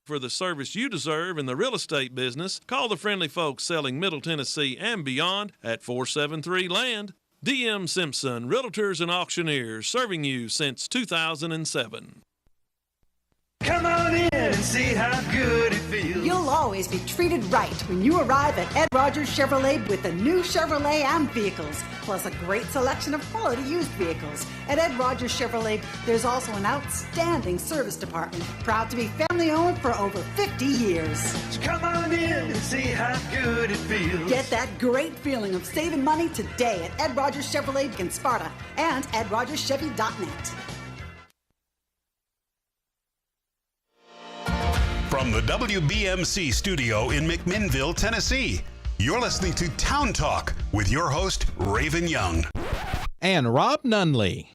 For the service you deserve in the real estate business, call the friendly folks selling Middle Tennessee and beyond at 473-LAND. DM Simpson, Realtors and Auctioneers, serving you since 2007. Come on in and see how good it feels. You'll always be treated right when you arrive at Ed Rogers Chevrolet with the new Chevrolet Am vehicles, plus a great selection of quality used vehicles. At Ed Rogers Chevrolet, there's also an outstanding service department, proud to be family owned for over 50 years. So come on in and see how good it feels. Get that great feeling of saving money today at Ed Rogers Chevrolet in Sparta and EdRogersChevy.net. From the WBMC studio in McMinnville, Tennessee, you're listening to Town Talk with your host, Raven Young. And Rob Nunley.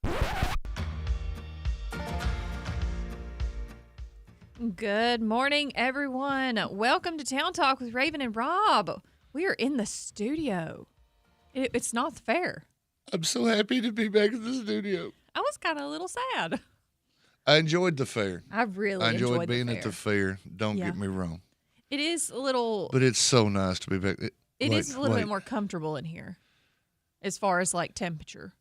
Good morning, everyone. Welcome to Town Talk with Raven and Rob. We are in the studio. It's not the fair. I'm so happy to be back in the studio. I was kind of a little sad. I enjoyed the fair. I really enjoyed being at the fair. Don't get me wrong. It is a little... But it's so nice to be back. It is a little bit more comfortable in here as far as, like, temperature.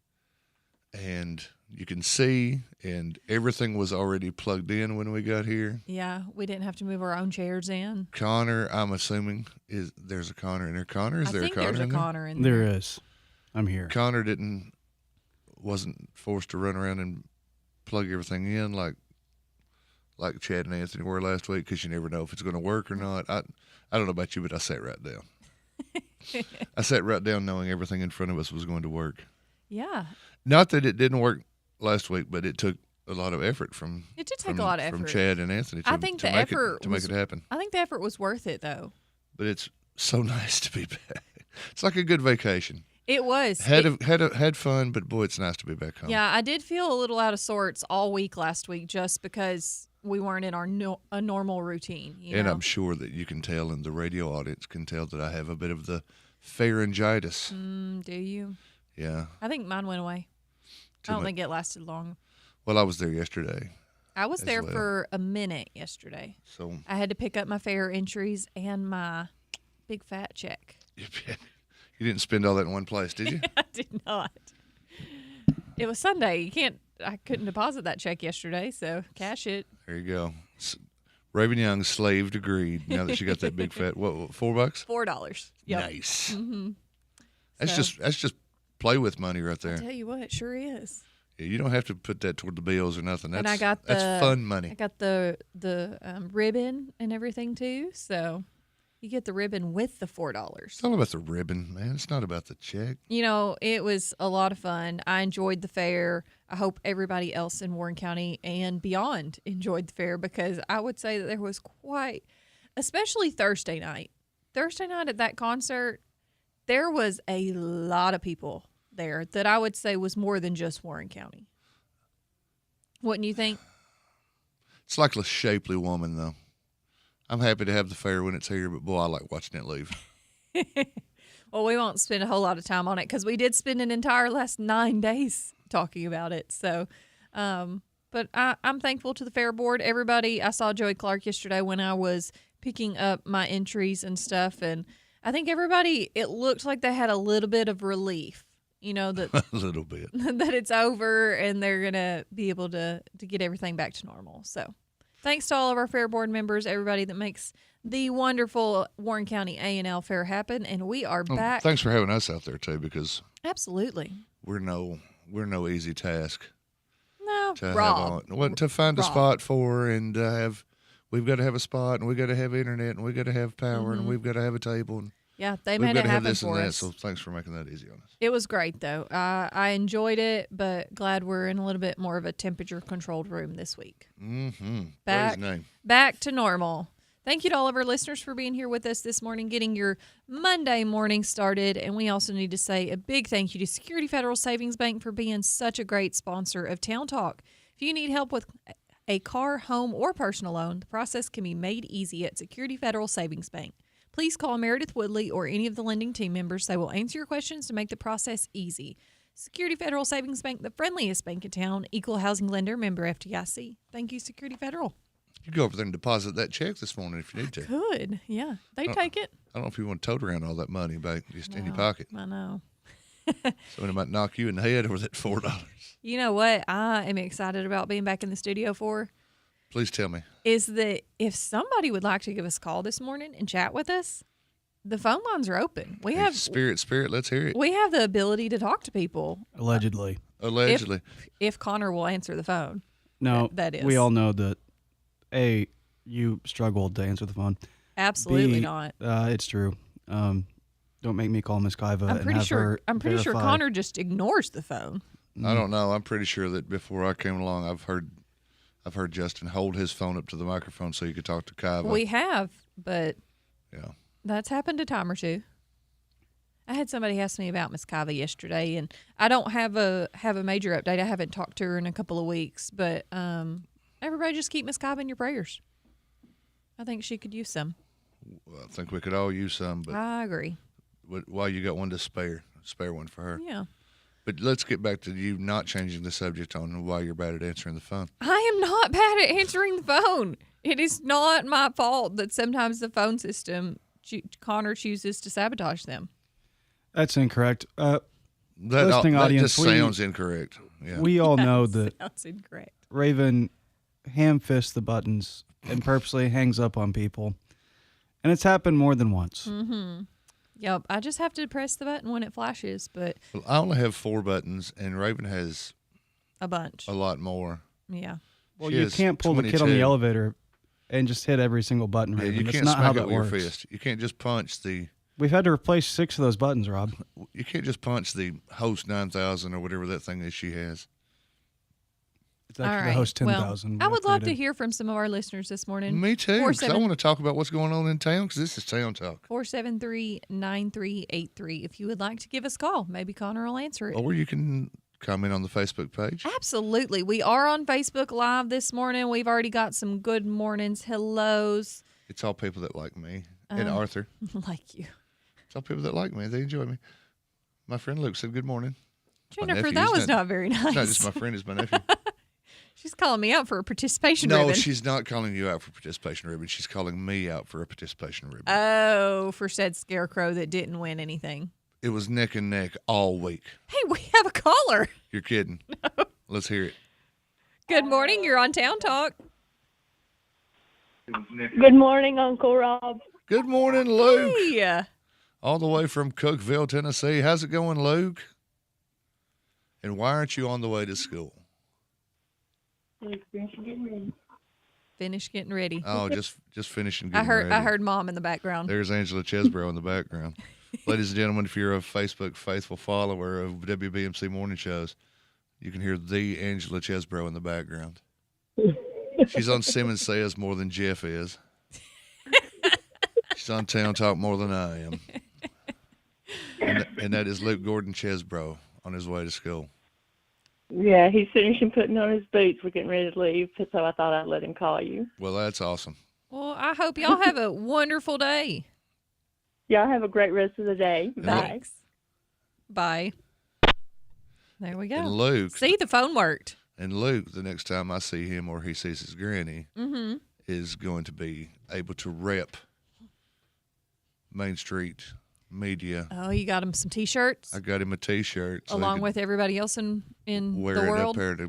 And you can see, and everything was already plugged in when we got here. Yeah, we didn't have to move our own chairs in. Connor, I'm assuming, there's a Connor in there. Connor, is there a Connor in there? I think there's a Connor in there. There is. I'm here. Connor wasn't forced to run around and plug everything in like Chad and Anthony were last week, because you never know if it's going to work or not. I don't know about you, but I sat right down. I sat right down knowing everything in front of us was going to work. Yeah. Not that it didn't work last week, but it took a lot of effort from a lot of effort from Chad and Anthony to make it happen. I think the effort was worth it, though. But it's so nice to be back. It's like a good vacation. It was. Had fun, but boy, it's nice to be back home. Yeah, I did feel a little out of sorts all week last week just because we weren't in our normal routine. You know? I'm sure that you can tell, and the radio audience can tell, that I have a bit of the pharyngitis. Do you? Yeah. I think mine went away. I don't think it lasted long. Well, I was there yesterday. I was there for a minute yesterday. So I had to pick up my fare entries and my big fat check. You didn't spend all that in one place, did you? I did not. It was Sunday. I couldn't deposit that check yesterday, so cash it. There you go. Raven Young slaved agreed. Now that she got that big fat, what, $4? $4. Yep. Nice. Mm-hmm. That's just play with money right there. I tell you what, it sure is. Yeah, you don't have to put that toward the bills or nothing. That's fun money. I got the ribbon and everything too, so you get the ribbon with the $4. It's all about the ribbon, man. It's not about the check. You know, it was a lot of fun. I enjoyed the fair. I hope everybody else in Warren County and beyond enjoyed the fair, because I would say that there was quite, especially Thursday night. Thursday night at that concert, there was a lot of people there that I would say was more than just Warren County. Wouldn't you think? It's like a shapely woman, though. I'm happy to have the fair when it's here, but boy, I like watching it leave. Well, we won't spend a whole lot of time on it because we did spend an entire last 9 days talking about it. So, but I'm thankful to the fair board. Everybody, I saw Joey Clark yesterday when I was picking up my entries and stuff, and I think everybody, it looked like they had a little bit of relief, you know, that a little bit that it's over and they're gonna be able to get everything back to normal. So, thanks to all of our fair board members, everybody that makes the wonderful Warren County A&L Fair happen, and we are back. Thanks for having us out there too, because absolutely we're no easy task. No, to find a spot for, and we've got to have a spot, and we've got to have internet, and we've got to have power, and we've got to have a table, and yeah, they made it happen for us. So thanks for making that easy on us. It was great though. I enjoyed it, but glad we're in a little bit more of a temperature controlled room this week. Mm-hmm. Back to normal. Thank you to all of our listeners for being here with us this morning, getting your Monday morning started. And we also need to say a big thank you to Security Federal Savings Bank for being such a great sponsor of Town Talk. If you need help with a car, home, or personal loan, the process can be made easy at Security Federal Savings Bank. Please call Meredith Woodley or any of the lending team members. They will answer your questions to make the process easy. Security Federal Savings Bank, the friendliest bank in town, equal housing lender, member FDIC. Thank you, Security Federal. You go over there and deposit that check this morning if you need to. Good. Yeah. They take it. I don't know if you want to tote around all that money back just in your pocket. I know. Somebody might knock you in the head over that $4. You know what I am excited about being back in the studio for? Please tell me. Is that if somebody would like to give us a call this morning and chat with us, the phone lines are open. We have Spirit, let's hear it. We have the ability to talk to people. Allegedly. Allegedly. If Connor will answer the phone. No, that is. We all know that, A, you struggled to answer the phone. Absolutely B, not. It's true. Don't make me call Miss Kaiva I'm pretty sure verify. Connor just ignores the phone. I don't know. I'm pretty sure that before I came along, I've heard Justin hold his phone up to the microphone so you could talk to Kaiva. We have, but yeah, that's happened a time or two. I had somebody ask me about Miss Kaiva yesterday, and I don't have a major update. I haven't talked to her in a couple of weeks, but everybody just keep Miss Kaiva in your prayers. I think she could use some. Well, I think we could all use some, but I agree. Why you got one to spare one for her. Yeah. But let's get back to you not changing the subject on why you're bad at answering the phone. I am not bad at answering the phone. It is not my fault that sometimes the phone system, Connor chooses to sabotage them. That's incorrect. That audience, just sounds incorrect. Yeah. We all know that Sounds incorrect. Raven ham-fists the buttons and purposely hangs up on people. And it's happened more than once. Mm-hmm. Yep. I just have to press the button when it flashes, but Well, I only have 4 buttons, and Raven has a bunch. a lot more. Yeah. Well, She you has can't pull the kid on 22. the elevator and just hit every single button, Yeah, Raven. you That's can't not how smack it that with your works. fist. You can't just punch the. We've had to replace 6 of those buttons, Rob. You can't just punch the host 9000 or whatever that thing is she has. It's actually All the right. host Well, 10,000. I would love to upgraded. hear from some of our listeners this morning. Me too. 'Cause I 47 want to talk about what's going on in town because this is Town Talk. 473-9383. If you would like to give us a call, maybe Connor will answer it. Or you can comment on the Facebook page. Absolutely. We are on Facebook Live this morning. We've already got some good mornings, hellos. It's all people that like me and Arthur. Like you. It's all people that like me. They enjoy me. My friend Luke said, "Good morning." My Jennifer, nephew, that isn't was it? not very nice. It's not just my friend; it's my nephew. She's calling me out for a participation No, ribbon. she's not calling you out for participation ribbon. She's calling me out for a participation ribbon. Oh, for said scarecrow that didn't win anything. It was neck and neck all week. Hey, we have a caller. You're kidding. No. Let's hear it. Good morning. You're on Town Talk. Good morning, Uncle Rob. Good morning, Luke. Hey. All the way from Cookeville, Tennessee. How's it going, Luke? And why aren't you on the way to school? Finish getting ready. Oh, just finishing. I Getting heard ready. I heard Mom in the background. There's Angela Chesbrough in the background. Ladies and gentlemen, if you're a Facebook faithful follower of WBMC morning shows, you can hear the Angela Chesbrough in the background. She's on Simmons Says more than Jeff is. She's on Town Talk more than I am. And that is Luke Gordon Chesbrough on his way to school. Yeah, he's finishing putting on his boots. We're getting ready to leave, so I thought I'd let him call you. Well, that's awesome. Well, I hope y'all have a wonderful day. Y'all have a great rest of the day. Bye. Thanks. Bye. There we go. And Luke, See, the phone worked. And Luke, the next time I see him or he sees his granny, is going to be able to rep Main Street Media. Oh, you got him some T-shirts? I got him a T-shirt. Along with everybody else in wear the it world? up there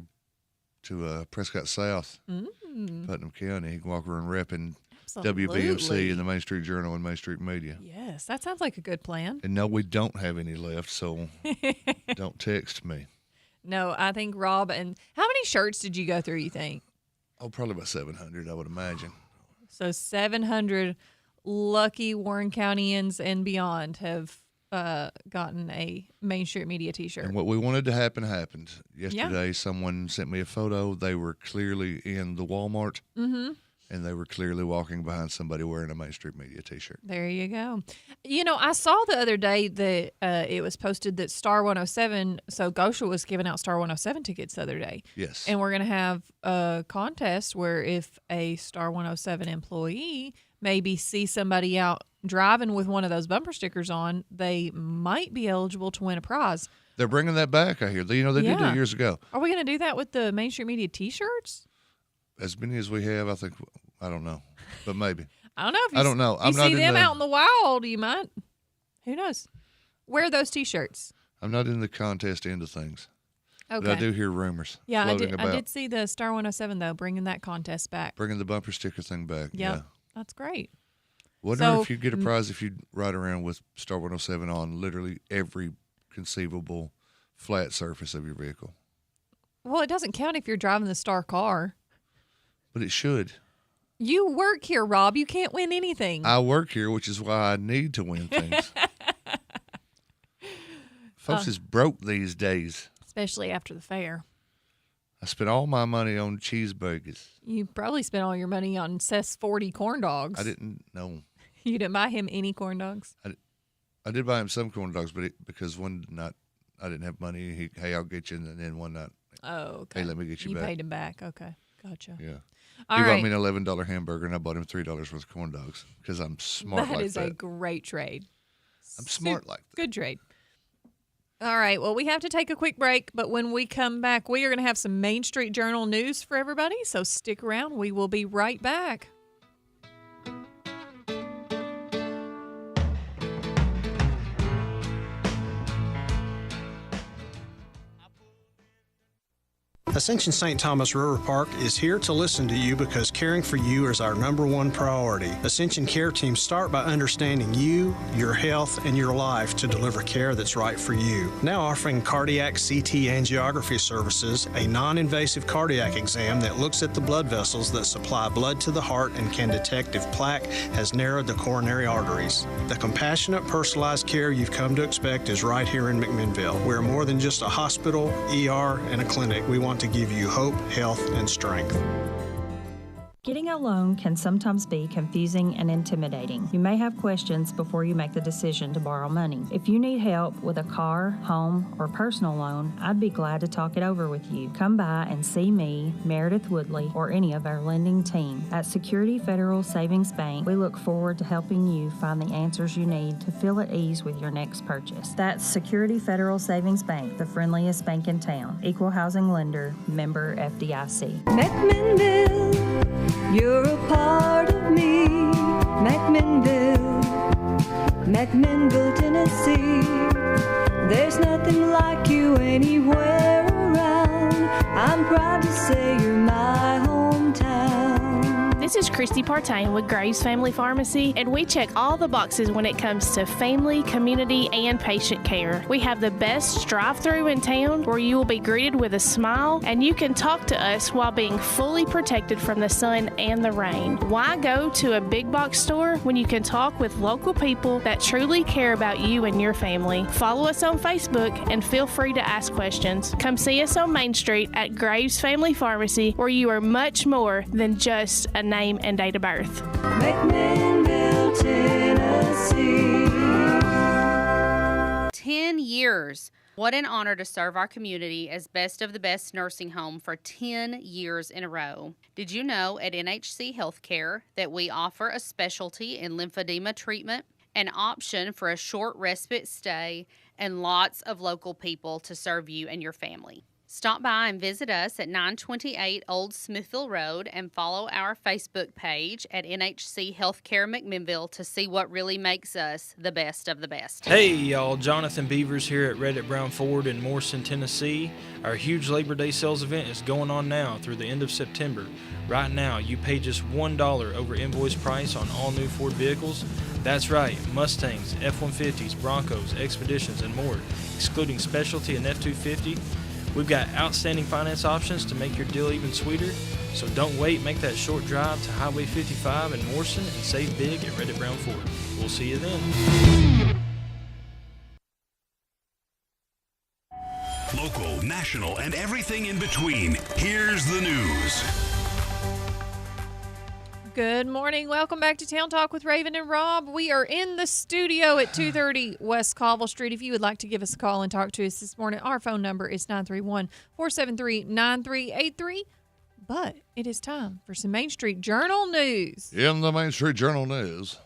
to Prescott South, Putnam County. He can walk around repping WBMC and the Main Street Journal and Main Street Media. Yes, that sounds like a good plan. And no, we don't have any left, so don't text me. No, I think Rob, and how many shirts did you go through, you think? Oh, probably about 700, I would imagine. So 700 lucky Warren Countyans and beyond have gotten a Main Street Media T-shirt. And what we wanted to happen happened. Yesterday, someone sent me a photo. They were clearly in the Walmart, and they were clearly walking behind somebody wearing a Main Street Media T-shirt. There you go. You know, I saw the other day that it was posted that Star 107, so Gosha was giving out Star 107 tickets the other day. Yes. And we're going to have a contest where if a Star 107 employee maybe see somebody out driving with one of those bumper stickers on, they might be eligible to win a prize. They're bringing that back, I hear. They did it Yeah. years ago. Are we going to do that with the Main Street Media T-shirts? as many as we have, I think, I don't know, but maybe. I don't know. If you, I don't know. If you see them out in the wild, you might. Who knows? Wear those T-shirts. I'm not in the contest end of things. Okay. But I do hear rumors. Yeah, floating about. I did see the Star 107, though, bringing that contest back. Bringing the bumper sticker thing back. Yep. Yeah. That's great. Wonder if you'd get a prize if you'd ride around with Star 107 on literally every conceivable flat surface of your vehicle. Well, it doesn't count if you're driving the Star car. But it should. You work here, Rob. You can't win anything. I work here, which is why I need to win things. Folks is broke these days. Especially after the fair. I spent all my money on cheeseburgers. You probably spent all your money on Seth's 40 corn dogs. I didn't know. You didn't buy him any corn dogs? I did buy him some corn dogs, but because one night I didn't have money, hey, I'll get you, and then one night, oh, okay. Hey, let me get you back. You paid him back. Okay, gotcha. Yeah. All he right. bought me an $11 hamburger, and I bought him $3 worth of corn dogs because I'm smart like that. That is a great trade. I'm smart like that. Good trade. All right. Well, we have to take a quick break, but when we come back, we are going to have some Main Street Journal news for everybody. So stick around. We will be right back. Ascension St. Thomas River Park is here to listen to you because caring for you is our #1 priority. Ascension care teams start by understanding you, your health, and your life to deliver care that's right for you. Now offering cardiac CT angiography services, a non-invasive cardiac exam that looks at the blood vessels that supply blood to the heart and can detect if plaque has narrowed the coronary arteries. The compassionate, personalized care you've come to expect is right here in McMinnville. We're more than just a hospital, ER, and a clinic. We want to give you hope, health, and strength. Getting a loan can sometimes be confusing and intimidating. You may have questions before you make the decision to borrow money. If you need help with a car, home, or personal loan, I'd be glad to talk it over with you. Come by and see me, Meredith Woodley, or any of our lending team. At Security Federal Savings Bank, we look forward to helping you find the answers you need to feel at ease with your next purchase. That's Security Federal Savings Bank, the friendliest bank in town. Equal housing lender, member FDIC. McMinnville, you're a part of me. McMinnville, Tennessee. There's nothing like you anywhere around. I'm proud to say you're my hometown. This is Christy Partain with Graves Family Pharmacy, and we check all the boxes when it comes to family, community, and patient care. We have the best drive-thru in town where you will be greeted with a smile, and you can talk to us while being fully protected from the sun and the rain. Why go to a big box store when you can talk with local people that truly care about you and your family? Follow us on Facebook and feel free to ask questions. Come see us on Main Street at Graves Family Pharmacy, where you are much more than just a name and date of birth. McMinnville, Tennessee. 10 years. What an honor to serve our community as Best of the Best nursing home for 10 years in a row. Did you know at NHC Healthcare that we offer a specialty in lymphedema treatment, an option for a short respite stay, and lots of local people to serve you and your family? Stop by and visit us at 928 Old Smithville Road and follow our Facebook page at NHC Healthcare McMinnville to see what really makes us the best of the best. Hey y'all, Jonathan Beavers here at Reddit Brown Ford in Morrison, Tennessee. Our huge Labor Day sales event is going on now through the end of September. Right now, you pay just $1 over invoice price on all new Ford vehicles. That's right, Mustangs, F-150s, Broncos, Expeditions, and more, excluding Specialty and F-250. We've got outstanding finance options to make your deal even sweeter. So don't wait, make that short drive to Highway 55 in Morrison and save big at Reddit Brown Ford. We'll see you then. Local, national, and everything in between. Here's the news. Good morning. Welcome back to Town Talk with Raven and Rob. We are in the studio at 230 West Colville Street. If you would like to give us a call and talk to us this morning, our phone number is 931-473-9383. But it is time for some Main Street Journal news. In the Main Street Journal news.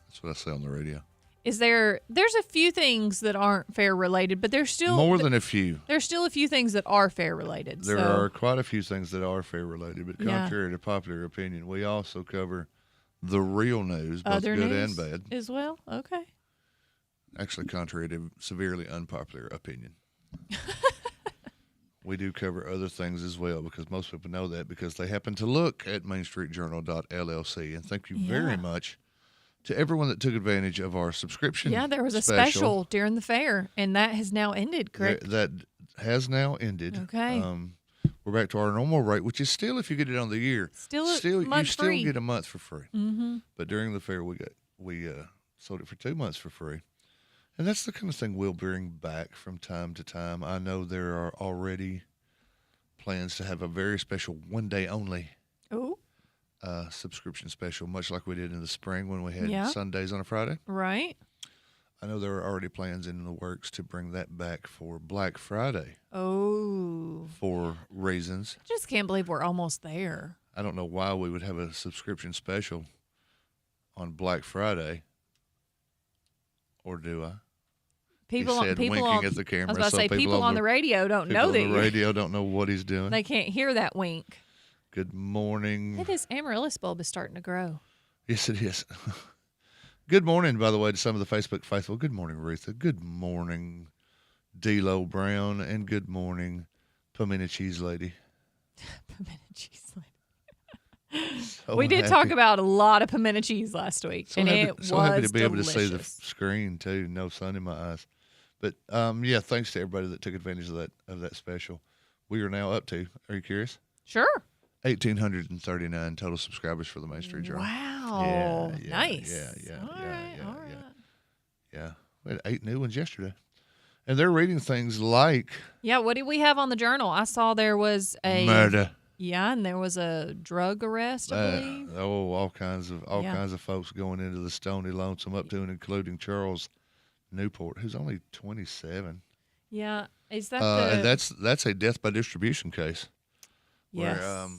That's what I say on the radio. there's a few things that aren't fair related, but there's still More than a few. There's still a few things that are fair related. There are quite a few things that are fair related, but Yeah. contrary to popular opinion, we also cover the real news, both other good news and bad. as well. Okay. Actually, contrary to severely unpopular opinion. We do cover other things as well because most people know that because they happen to look at mainstreetjournal.llc. And thank you very much to everyone that took advantage of our subscription. Yeah, there was a special during the fair, and that has now ended, correct? That has now ended. Okay. We're back to our normal rate, which is still, if you get it on the year, Still you month still free. get a month for free. Mm-hmm. But during the fair, we sold it for 2 months for free. And that's the kind of thing we'll bring back from time to time. I know there are already plans to have a very special one-day only subscription special, much like we did in the spring when we had Sundays on a Friday. Right. I know there are already plans in the works to bring that back for Black Friday. Oh. For reasons. I just can't believe we're almost there. I don't know why we would have a subscription special on Black Friday. Or do I? People winking on, at the camera. I was about to say, people on the radio don't know that. People on the radio don't know what he's doing. They can't hear that wink. Good morning. Hey, this amaryllis bulb is starting to grow. Yes, it is. Good morning, by the way, to some of the Facebook faithful. Good morning, Retha. Good morning, D-Lo Brown. And good morning, Pimento Cheese Lady. Pimento Cheese Lady. So we did talk about a lot of pimento cheese last week, and it was so happy to be delicious. able to see the screen too. No sun in my eyes, but yeah, thanks to everybody that took advantage of that special. We are now up to. Are you curious? Sure. 1,839 total subscribers for the Main Street Journal. Wow. Yeah, nice. Yeah. All right. Yeah, we had 8 new ones yesterday, and they're reading things like. Yeah. What did we have on the journal? I saw there was a murder. Yeah, and there was a drug arrest, I believe. All kinds of folks going into the Stony Lonesome, up to and including Charles Newport, who's only 27. Yeah, is that and that's a death by distribution case. Yes. Where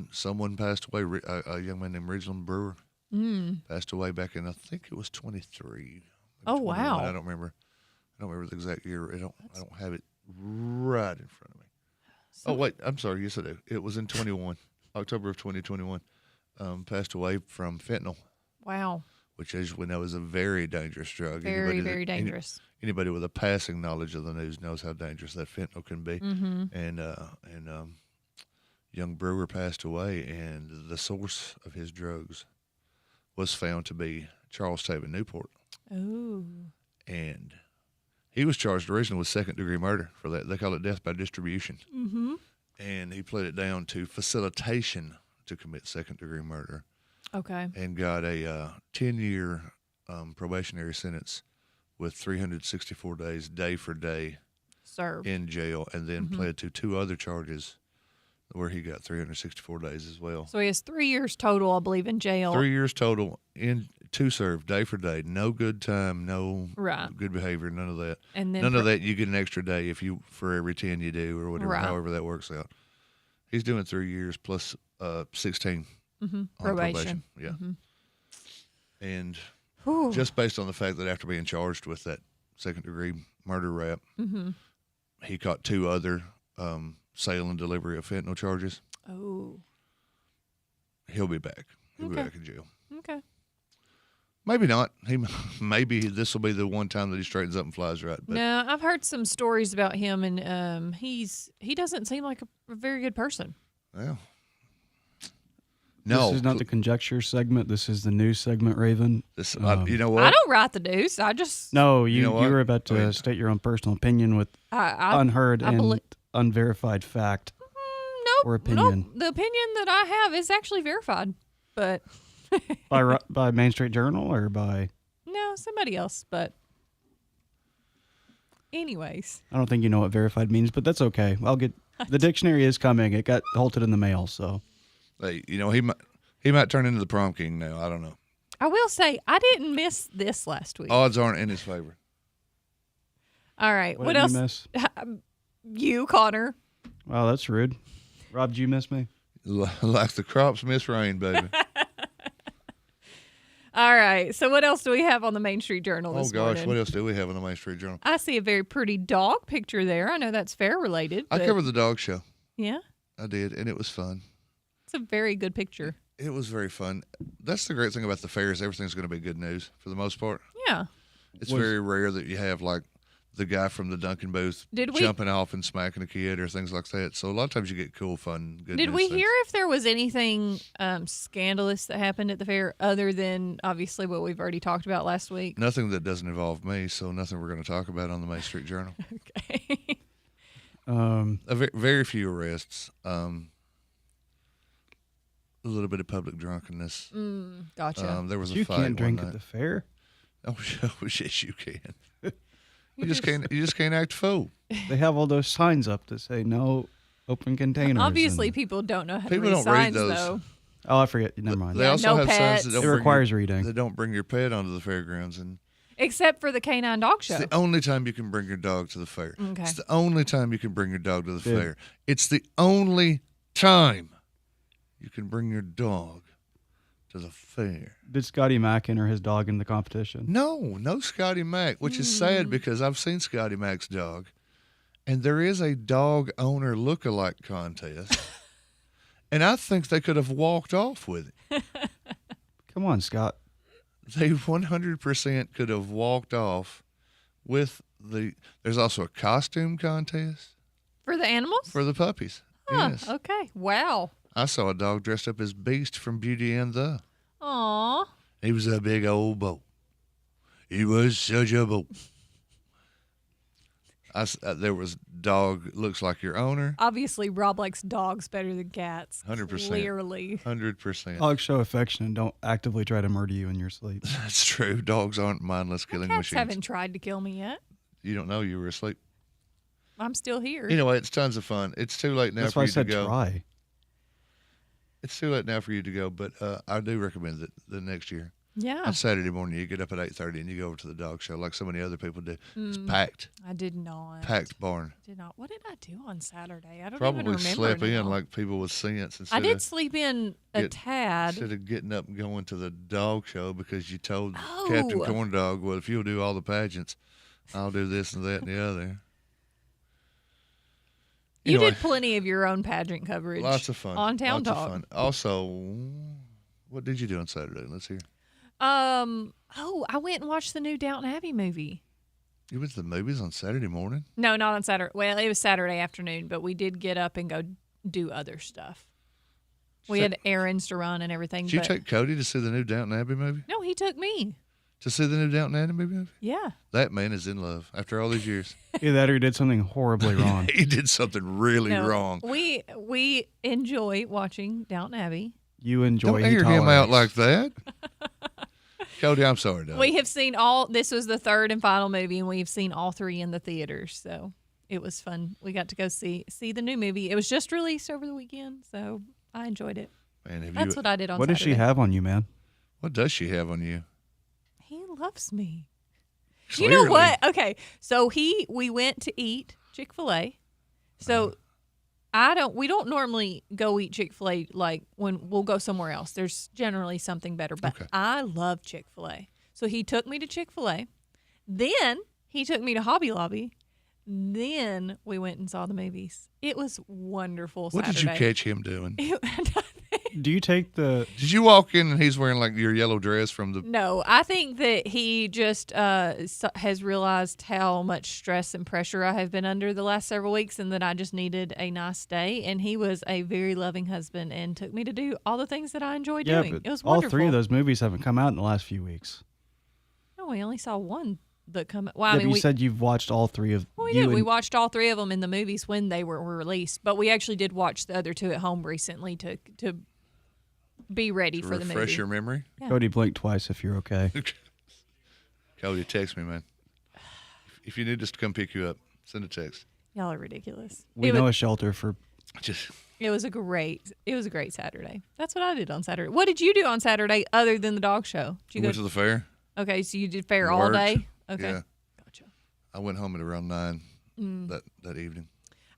someone passed away. A young man named Ridgeland Brewer passed away back in, I think it was 23. Oh, wow. I don't remember the exact year. I don't have it right in front of me. Oh, wait, I'm sorry. Yes, I do. It was in 21, October of 2021. Passed away from fentanyl. Wow. Which, as we know, is a very dangerous drug. Very, very dangerous. Anybody with a passing knowledge of the news knows how dangerous that fentanyl can be. Mm-hmm. And young Brewer passed away, and the source of his drugs was found to be Charles Taven Newport. Oh. And he was charged originally with second-degree murder for that. They call it death by distribution. Mm-hmm. And he pled it down to facilitation to commit second-degree murder. Okay. And got a 10-year probationary sentence with 364 days, day for day, served in jail, and then pled to 2 other charges where he got 364 days as well. So he has 3 years total, I believe, in jail. 3 years total, to serve, day for day. No good time, no good behavior, none of that. And then none of that. You get an extra day for every 10 you do, or whatever, however that works out. He's doing 3 years plus 16 on probation. Yeah. Mm-hmm. And just based on the fact that after being charged with that second-degree murder rap, he caught 2 other sale and delivery of fentanyl charges. Oh. He'll be back. He'll be back in jail. Okay. Maybe not. Maybe this will be the one time that he straightens up and flies right. But No, I've heard some stories about him, and he doesn't seem like a very good person. Well, no. This is not the conjecture segment. This is the news segment, Raven. This, you know what? I don't write the news. I just No, you were about to state your own personal opinion with unheard and unverified fact or opinion. Nope. The opinion that I have is actually verified, but by Main Street Journal or by no, somebody else. But anyways, I don't think you know what verified means, but that's okay. I'll get the dictionary is coming. It got halted in the mail, so. Hey, he might turn into the prom king now. I don't know. I will say I didn't miss this last week. Odds aren't in his favor. All right, What what did else? you miss? You, Connor. Wow, that's rude. Rob, did you miss me? Like the crops miss rain, baby. All right. So what else do we have on the Main Street Journal this morning? What else do we have on the Main Street Journal? I see a very pretty dog picture there. I know that's fair related. I covered the dog show. Yeah? I did, and it was fun. It's a very good picture. It was very fun. That's the great thing about the fair is everything's going to be good news for the most part. Yeah. It's very rare that you have like the guy from the Dunkin' booth jumping off and smacking a kid or things like that. So a lot of times you get cool, fun, good news. Did we hear if there was anything scandalous that happened at the fair other than obviously what we've already talked about last week? Nothing that doesn't involve me, so nothing we're going to talk about on the Main Street Journal. Okay. Very few arrests. A little bit of public drunkenness. Gotcha. There was a you fight. You can't drink one at night. the fair. Oh, yes, you can. You just can't act a fool. They have all those signs up that say no open containers. Obviously, people don't know how to read don't signs, read those. though. Oh, I forget. Never mind. They also have pets. signs that it requires reading. They don't bring your pet onto the fairgrounds, and Except for the canine dog show. it's the only time you can bring your dog to the fair. Okay. It's the only time you can bring your dog to the fair. It's the only time you can bring your dog to the fair. Did Scotty Mack enter his dog in the competition? No Scotty Mack, which is sad because I've seen Scotty Mack's dog, and there is a dog owner look-alike contest, and I think they could have walked off with it. Come on, Scott. They 100% could have walked off with there's also a costume contest. For the animals? For the puppies. Huh, Yes. okay. Wow. I saw a dog dressed up as Beast from Beauty and the. Aw. He was a big old bull. He was such a bull. There was dog looks like your owner. Obviously, Rob likes dogs better than cats. 100%. Clearly. 100%. Dogs show affection and don't actively try to murder you in your sleep. That's true. Dogs aren't mindless killing Cats machines. haven't tried to kill me yet. You don't know you were asleep. I'm still here. Anyway, it's tons of fun. It's too late now That's for why I you said to go. try. It's too late now for you to go, but I do recommend that the next year. Yeah. On Saturday morning, you get up at 8:30 and you go over to the dog show like so many other people do. It's packed. I did not. Packed barn. Did not. What did I do on Saturday? I don't even Probably remember slept now. in like people with sense. I did sleep in a tad. Instead of getting up and going to the dog show because you told Captain Corn Dog, well, if you'll do all the pageants, I'll do this and that and the other. You Anyway, did plenty of your own pageant coverage. Lots of fun. On Town lots Talk. Of fun. Also, what did you do on Saturday? Let's hear. I went and watched the new Downton Abbey movie. You went to the movies on Saturday morning? No, not on Saturday. Well, it was Saturday afternoon, but we did get up and go do other stuff. We had errands to run and everything. Did you take Cody to see the new Downton Abbey movie? No, he took me. To see the new Downton Abbey movie? Yeah. That man is in love after all these years. Either that or he did something horribly wrong. He did something really No, wrong. We enjoy watching Downton Abbey. You enjoy. Don't air him out like that. Cody, I'm sorry, dog. We have seen this was the third and final movie, and we've seen all three in the theaters. So it was fun. We got to go see the new movie. It was just released over the weekend, so I enjoyed it. Man, That's what I did on What Saturday. does she have on you, man? What does she have on you? He loves me. Clearly. You know what? Okay, so we went to eat Chick-fil-A. So we don't normally go eat Chick-fil-A like when we'll go somewhere else. There's generally something better, but I love Chick-fil-A. So he took me to Chick-fil-A. Then he took me to Hobby Lobby. Then we went and saw the movies. It was wonderful. What Saturday. did you catch him doing? Do you take the... Did you walk in and he's wearing like your yellow dress from the... No, I think that he just has realized how much stress and pressure I have been under the last several weeks and that I just needed a nice day. And he was a very loving husband and took me to do all the things that I enjoy doing. But It was all wonderful. three of those movies haven't come out in the last few weeks. No, we only saw one that come out. Well, Yeah, I mean, but you said you've watched all three of... Well, we did. We watched all three of them in the movies when they were released. But we actually did watch the other two at home recently to be ready for the movie. Refresh your memory? Yeah. Cody, blink twice if you're okay. Cody, text me, man. If you need us to come pick you up, send a text. Y'all are ridiculous. We know a shelter for... It was a great Saturday. That's what I did on Saturday. What did you do on Saturday other than the dog show? Did you Went to the fair. Okay, so you did fair all Worked. day? Okay. Yeah. Gotcha. I went home at around 9 that evening.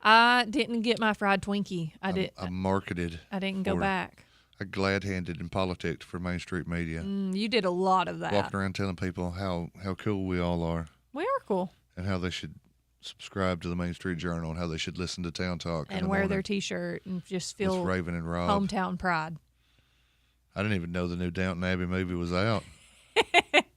I didn't get my fried Twinkie. I marketed. I didn't go for it. back. I glad-handed and politicked for Main Street Media. You did a lot of that. Walking around telling people how cool we all are. We are cool. And how they should subscribe to the Main Street Journal and how they should listen to Town Talk. And wear their T-shirt and just feel with Raven and Rob. Hometown pride. I didn't even know the new Downton Abbey movie was out.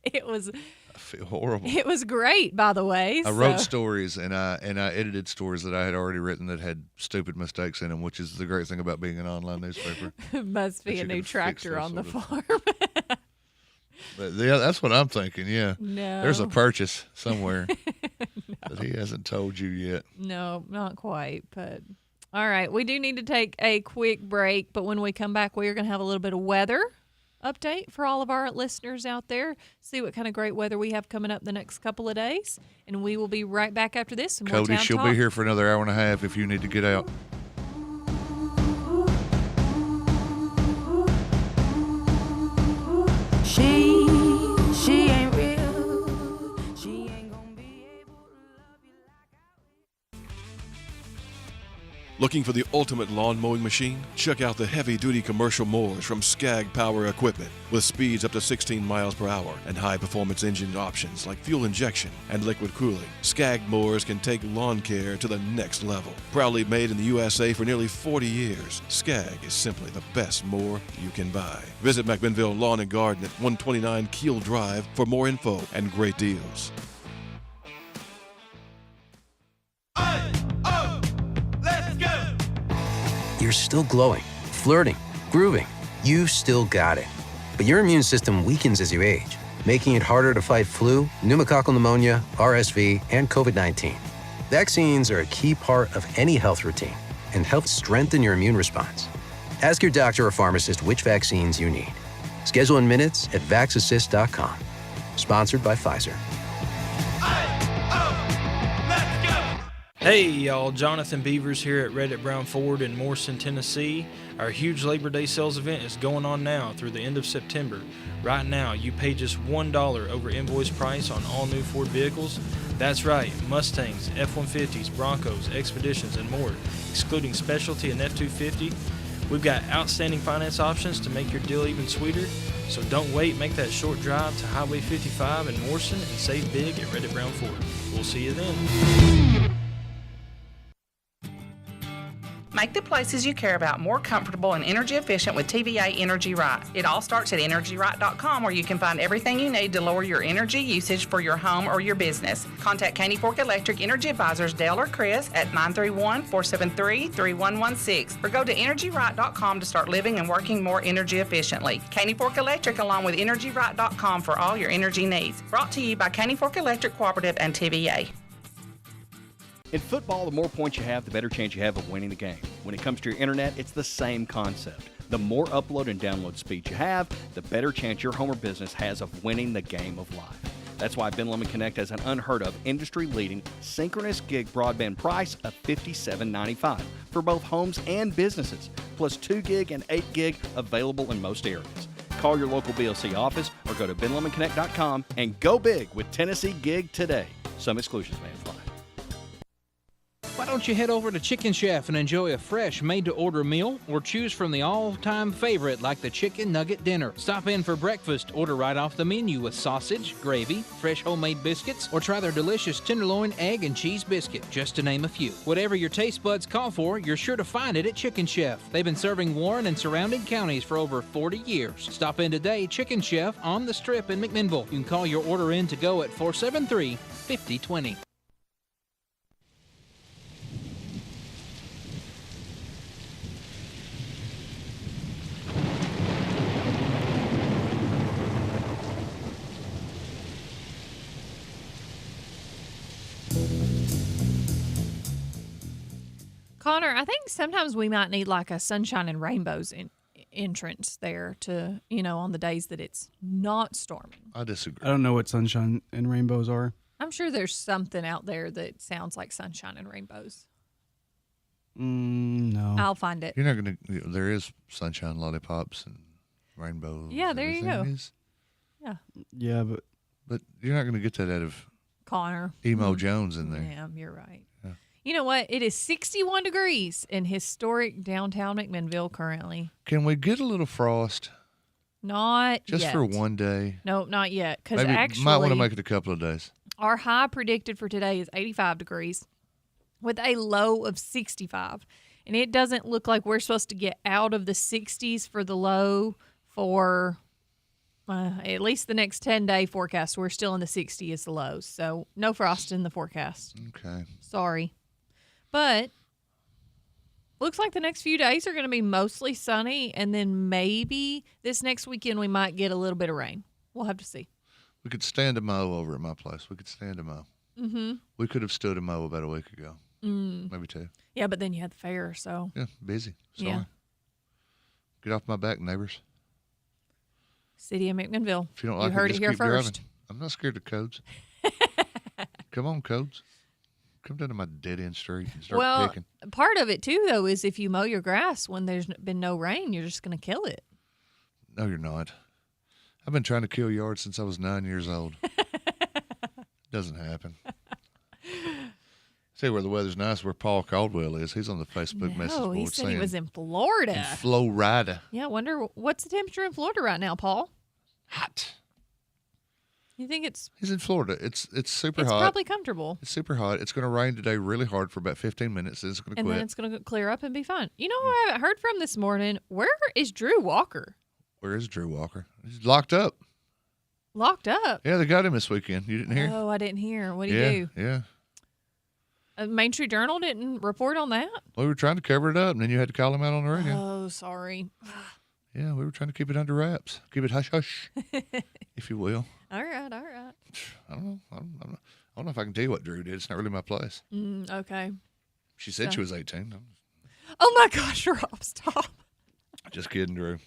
It was... I feel horrible. It was great, by the way. I wrote stories and I edited stories that I had already written that had stupid mistakes in them, which is the great thing about being an online newspaper. Must be a new tractor on the farm. But yeah, that's what I'm thinking. Yeah, no, there's a purchase somewhere that he hasn't told you yet. No, not quite. But all right, we do need to take a quick break. But when we come back, we are going to have a little bit of weather update for all of our listeners out there. See what kind of great weather we have coming up the next couple of days, and we will be right back after this. Cody, she'll be here for another hour and a half if you need to get out. She ain't real. She ain't gonna be able to love you like I. Looking for the ultimate lawn mowing machine? Check out the heavy-duty commercial mowers from Skag Power Equipment. With speeds up to 16 miles per hour and high-performance engine options like fuel injection and liquid cooling, Skag mowers can take lawn care to the next level. Proudly made in the USA for nearly 40 years, Skag is simply the best mower you can buy. Visit McMinnville Lawn and Garden at 129 Keel Drive for more info and great deals. You're still glowing, flirting, grooving. You still got it. But your immune system weakens as you age, making it harder to fight flu, pneumococcal pneumonia, RSV, and COVID-19. Vaccines are a key part of any health routine and help strengthen your immune response. Ask your doctor or pharmacist which vaccines you need. Schedule in minutes at vaxassist.com. Sponsored by Pfizer. Hey y'all, Jonathan Beavers here at Reddit Brown Ford in Morrison, Tennessee. Our huge Labor Day sales event is going on now through the end of September. Right now, you pay just $1 over invoice price on all new Ford vehicles. That's right, Mustangs, F-150s, Broncos, Expeditions, and more, excluding Specialty and F-250. We've got outstanding finance options to make your deal even sweeter. So don't wait, make that short drive to Highway 55 in Morrison and save big at Reddit Brown Ford. We'll see you then. Make the places you care about more comfortable and energy efficient with TVA Energy Right. It all starts at EnergyRight.com, where you can find everything you need to lower your energy usage for your home or your business. Contact Caney Fork Electric Energy Advisors Dale or Chris at 931-473-3116 or go to EnergyRight.com to start living and working more energy efficiently. Caney Fork Electric along with EnergyRight.com for all your energy needs. Brought to you by Caney Fork Electric Cooperative and TVA. In football, the more points you have, the better chance you have of winning the game. When it comes to your internet, it's the same concept. The more upload and download speeds you have, the better chance your home or business has of winning the game of life. That's why Ben Lomond Connect has an unheard-of, industry-leading, synchronous gig broadband price of $57.95 for both homes and businesses, plus 2 gig and 8 gig available in most areas. Call your local BLC office or go to benlomondconnect.com and go big with Tennessee Gig today. Some exclusions may apply. Why don't you head over to Chicken Chef and enjoy a fresh, made-to-order meal, or choose from the all-time favorite like the Chicken Nugget Dinner. Stop in for breakfast, order right off the menu with sausage, gravy, fresh homemade biscuits, or try their delicious tenderloin, egg, and cheese biscuit, just to name a few. Whatever your taste buds call for, you're sure to find it at Chicken Chef. They've been serving Warren and surrounding counties for over 40 years. Stop in today, Chicken Chef on the Strip in McMinnville. You can call your order in to go at 473-5020. Connor, I think sometimes we might need like a sunshine and rainbows entrance there to, on the days that it's not storming. I disagree. I don't know what sunshine and rainbows are. I'm sure there's something out there that sounds like sunshine and rainbows. No. I'll find it. You're not going to, there is sunshine lollipops and rainbows. Yeah, there you go. Yeah. Yeah, but you're not going to get that out of Connor. Emo Jones in there. Yeah, you're right. You know what? It is 61 degrees in historic downtown McMinnville currently. Can we get a little frost? Not Just yet. for one day? No, not yet. Because Maybe actually, might want to make it a couple of days. our high predicted for today is 85 degrees with a low of 65. And it doesn't look like we're supposed to get out of the 60s for the low for at least the next 10-day forecast. We're still in the 60s as the lows. So no frost in the forecast. Okay. Sorry. But looks like the next few days are going to be mostly sunny. And then maybe this next weekend we might get a little bit of rain. We'll have to see. We could stand a mow over at my place. We could stand a mow. Mm-hmm. We could have stood a mow about a week ago. Maybe 2. Yeah, but then you had the fair, so. Yeah, busy. Sorry. Yeah. Get off my back, neighbors. City of McMinnville. If you don't like heard it, just it here keep first. driving. I'm not scared of codes. Come on, codes. Come down to my dead-end street and start picking. Part of it, too, though, is if you mow your grass when there's been no rain, you're just going to kill it. No, you're not. I've been trying to kill yards since I was 9 years old. Doesn't happen. See where the weather's nice, where Paul Caldwell is. He's on the Facebook message board he said saying he was in Florida. in Florida. Yeah, I wonder what's the temperature in Florida right now, Paul? Hot. You think it's He's in Florida. It's super hot. It's probably comfortable. It's super hot. It's going to rain today really hard for about 15 minutes. Then it's going to And quit. then it's going to clear up and be fine. You know who I haven't heard from this morning? Where is Drew Walker? Where is Drew Walker? He's locked up. Locked up? Yeah, they got him this weekend. You didn't hear? Oh, I didn't hear. What did he do? Yeah. Main Street Journal didn't report on that? We were trying to cover it up, and then you had to call him out on the radio. Oh, sorry. Yeah, we were trying to keep it under wraps. Keep it hush-hush, if you will. All right. I don't know. I don't know if I can tell you what Drew did. It's not really my place. Okay. She said she was 18. Oh, my gosh, Rob, stop. Just kidding, Drew.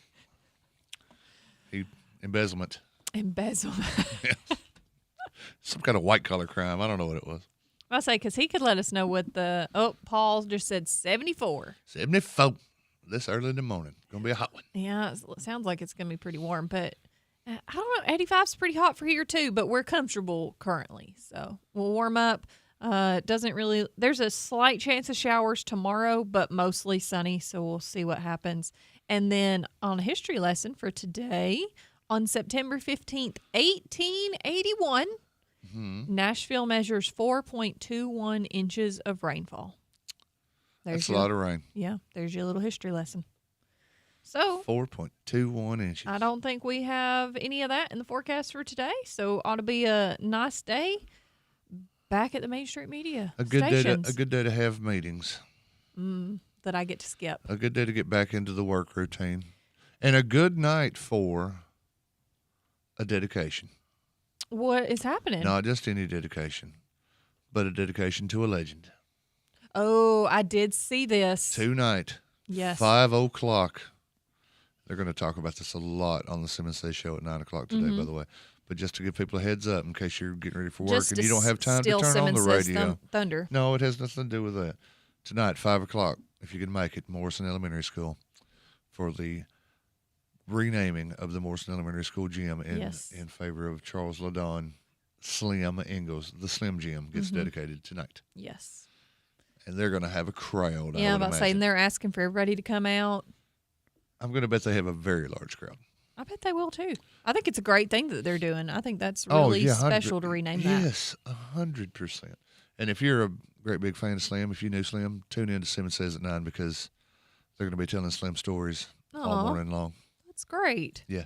Embezzlement. Some kind of white-collar crime. I don't know what it was. I say, because he could let us know what the... Oh, Paul just said 74. 74 this early in the morning. Going to be a hot one. Yeah, it sounds like it's going to be pretty warm, but I don't know. 85's pretty hot for here, too, but we're comfortable currently. So we'll warm up. Doesn't really... There's a slight chance of showers tomorrow, but mostly sunny, so we'll see what happens. And then on a history lesson for today, on September 15th, 1881... Nashville measures 4.21 inches of rainfall. That's a lot of rain. Yeah, there's your little history lesson. So 4.21 inches. I don't think we have any of that in the forecast for today, so ought to be a nice day back at the Main Street Media stations. A good day to have meetings. That I get to skip. A good day to get back into the work routine. And a good night for a dedication. What is happening? Not just any dedication, but a dedication to a legend. Oh, I did see this. Tonight. Yes. 5 o'clock. They're going to talk about this a lot on the Simmons Say Show at 9 o'clock today, by the way. But just to give people a heads up in case you're getting ready for work Just and you don't have time to turn Simmons on the Says radio. Thunder. No, it has nothing to do with that. Tonight, 5 o'clock, if you can make it, Morrison Elementary School for the renaming of the Morrison Elementary School gym in favor of Charles Ladon Slim Ingalls. The Slim Gym gets dedicated tonight. Yes. And they're going to have a crowd. Yeah, I'm about saying they're asking for everybody to come out. I'm going to bet they have a very large crowd. I bet they will too. I think it's a great thing that they're doing. I think that's really special to rename that. Yes, 100%. And if you're a great big fan of Slim, if you knew Slim, tune in to Simmons Says at 9 because they're going to be telling Slim stories all morning long. That's great. Yeah.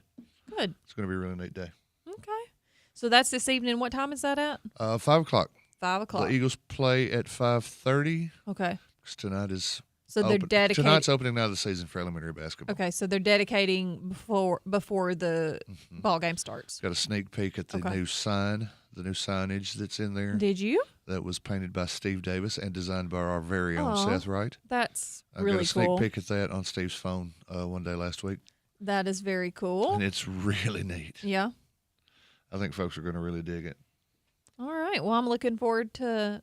Good. It's going to be a really neat day. Okay. So that's this evening. What time is that at? 5 o'clock. 5 o'clock. The Eagles play at 5:30. Okay. Because tonight is So they're dedicating. Tonight's opening night of the season for elementary basketball. Okay, so they're dedicating before the ball game starts. Got a sneak peek at the new sign, the new signage that's in there. Did you? That was painted by Steve Davis and designed by our very own Seth Wright. That's I really got a sneak cool. peek at that on Steve's phone one day last week. That is very cool. And it's really neat. Yeah. I think folks are going to really dig it. All right. Well, I'm looking forward to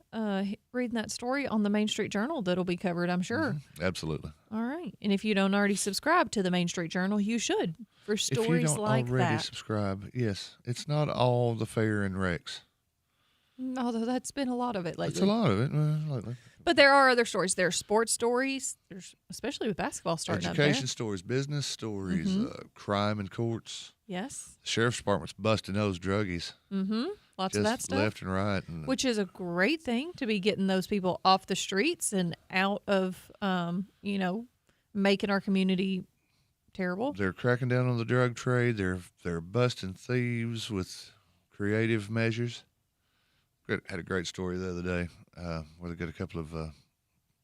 reading that story on the Main Street Journal that'll be covered, I'm sure. Absolutely. All right. And if you don't already subscribe to the Main Street Journal, you should for stories if you don't like already that. subscribe, yes. It's not all the fair and Rex. Although that's been a lot of it lately. It's a lot of it lately. But there are other stories. There are sports stories, especially with basketball starting up there. Education stories, business stories, crime in courts. Yes. The sheriff's department's busting those druggies. Mm-hmm. Lots of that stuff. Left and right. Which is a great thing to be getting those people off the streets and out of, making our community terrible. They're cracking down on the drug trade. They're busting thieves with creative measures. Had a great story the other day where they got a couple of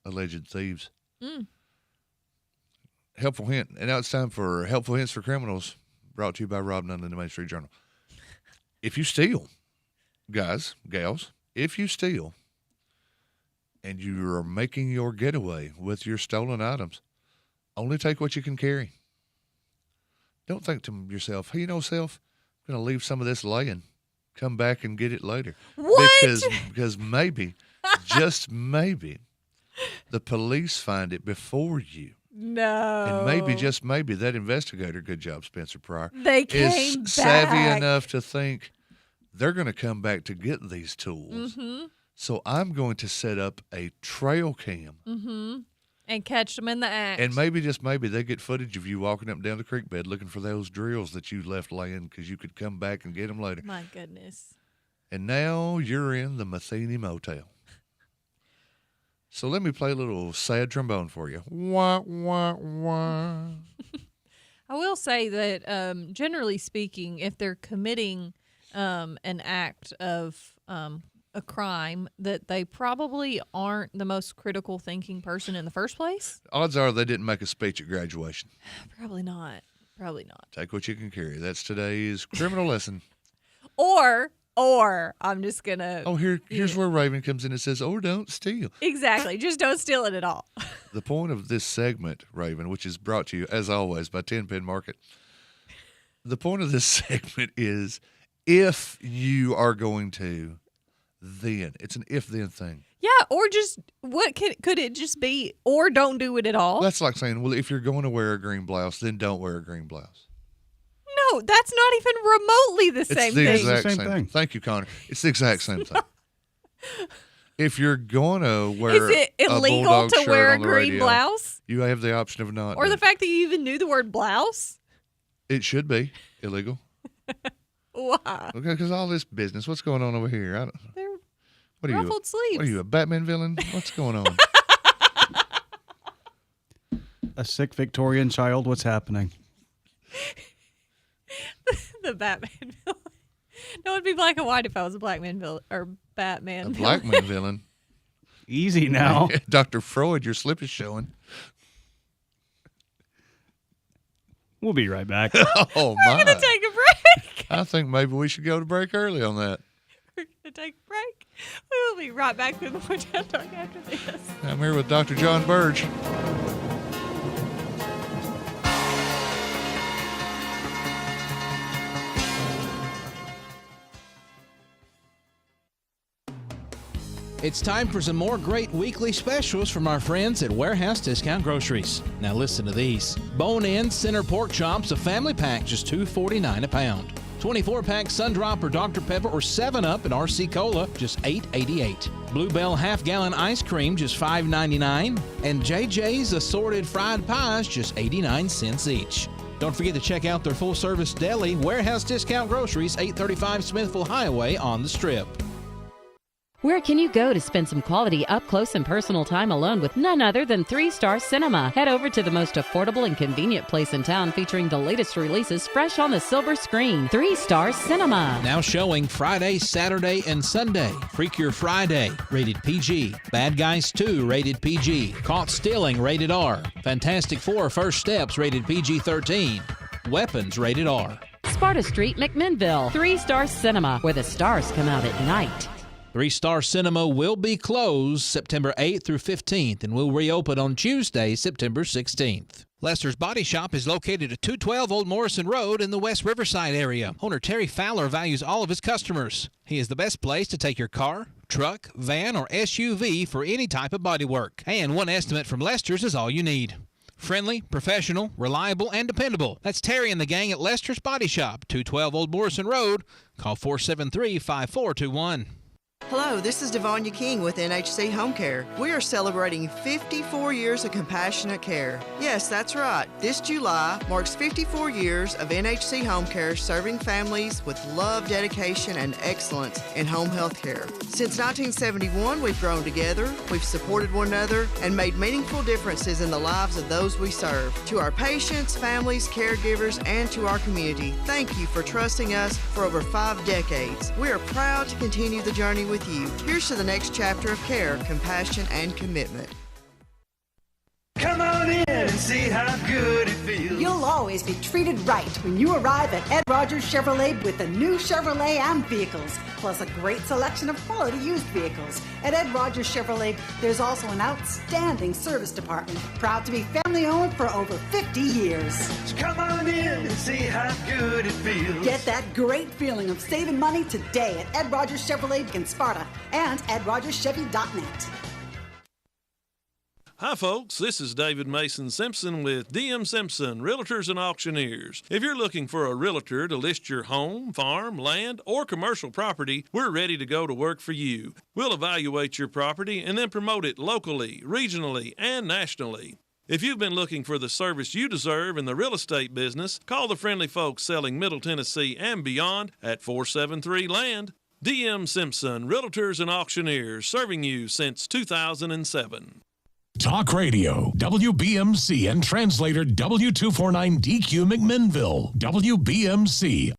alleged thieves. Helpful hint. And now it's time for Helpful Hints for Criminals, brought to you by Rob Nunley in the Main Street Journal. If you steal, guys, gals, if you steal and you are making your getaway with your stolen items, only take what you can carry. Don't think to yourself, hey, self, I'm going to leave some of this laying. Come back and get it later. What? Because maybe, just maybe, the police find it before you. No. And maybe, just maybe, that investigator, good job, Spencer Pryor, they came is back. savvy enough to think they're going to come back to get these tools. Mm-hmm. So I'm going to set up a trail cam. Mm-hmm. And catch them in the act. And maybe, just maybe, they get footage of you walking up and down the creek bed looking for those drills that you left laying because you could come back and get them later. My goodness. And now you're in the Matheny Motel. So let me play a little sad trombone for you. Wah, wah, wah. I will say that, generally speaking, if they're committing an act of a crime, that they probably aren't the most critical thinking person in the first place. Odds are they didn't make a speech at graduation. Probably not. Take what you can carry. That's today's criminal lesson. Or I'm just going to... Here's where Raven comes in and says, or don't steal. Exactly. Just don't steal it at all. The point of this segment, Raven, which is brought to you, as always, by 10 Pin Market, the point of this segment is if you are going to, then. It's an if-then thing. Yeah, or just, could it just be, or don't do it at all? That's like saying, well, if you're going to wear a green blouse, then don't wear a green blouse. No, that's not even remotely the same thing. It's the exact same thing. Thank you, Connor. It's the exact same thing. If you're going to wear Is it illegal to wear a green blouse? You have the option of not. Or the fact that you even knew the word blouse? It should be illegal. Why? Okay, because all this business, what's going on over here? They're ruffled sleeves. What are you, a Batman villain? What's going on? A sick Victorian child, what's happening? The Batman villain. No, it'd be black and white if I was a black man villain or Batman. A black man villain. Easy now. Dr. Freud, your slip is showing. We'll be right back. Oh, my. We're going to take a break. I think maybe we should go to break early on that. We're going to take a break. We'll be right back with more Town Talk after this. I'm here with Dr. John Burge. It's time for some more great weekly specials from our friends at Warehouse Discount Groceries. Now listen to these. Bone-in center pork chops, a family pack, just $2.49 a pound. 24-pack Sun-Drop or Dr. Pepper or 7-Up and RC Cola, just $8.88. Bluebell half-gallon ice cream, just $5.99. And JJ's assorted fried pies, just 89 cents each. Don't forget to check out their full-service deli, Warehouse Discount Groceries, 835 Smithville Highway on the Strip. Where can you go to spend some quality up-close and personal time alone with none other than 3 Star Cinema? Head over to the most affordable and convenient place in town featuring the latest releases fresh on the silver screen. 3 Star Cinema. Now showing Friday, Saturday, and Sunday. Freakier Friday, rated PG. Bad Guys 2, rated PG. Caught Stealing, rated R. Fantastic Four First Steps, rated PG-13. Weapons, rated R. Sparta Street, McMinnville. 3 Star Cinema, where the stars come out at night. 3 Star Cinema will be closed September 8th through 15th and will reopen on Tuesday, September 16th. Lester's Body Shop is located at 212 Old Morrison Road in the West Riverside area. Owner Terry Fowler values all of his customers. He is the best place to take your car, truck, van, or SUV for any type of body work. And one estimate from Lester's is all you need. Friendly, professional, reliable, and dependable. That's Terry and the gang at Lester's Body Shop, 212 Old Morrison Road. Call 473-5421. Hello, this is Devonia King with NHC Home Care. We are celebrating 54 years of compassionate care. Yes, that's right. This July marks 54 years of NHC Home Care serving families with love, dedication, and excellence in home health care. Since 1971, we've grown together, we've supported one another, and made meaningful differences in the lives of those we serve. To our patients, families, caregivers, and to our community, thank you for trusting us for over 5 decades. We are proud to continue the journey with you. Here's to the next chapter of care, compassion, and commitment. Come on in and see how good it feels. You'll always be treated right when you arrive at Ed Rogers Chevrolet with the new Chevrolet Am vehicles, plus a great selection of quality used vehicles. At Ed Rogers Chevrolet, there's also an outstanding service department, proud to be family-owned for over 50 years. So come on in and see how good it feels. Get that great feeling of saving money today at Ed Rogers Chevrolet in Sparta and EdRogersChevy.net. Hi, folks. This is David Mason Simpson with DM Simpson Realtors and Auctioneers. If you're looking for a realtor to list your home, farm, land, or commercial property, we're ready to go to work for you. We'll evaluate your property and then promote it locally, regionally, and nationally. If you've been looking for the service you deserve in the real estate business, call the friendly folks selling Middle Tennessee and beyond at 473-LAND. DM Simpson Realtors and Auctioneers, serving you since 2007. Talk Radio, WBMC, and translator W249DQ McMinnville, WBMC.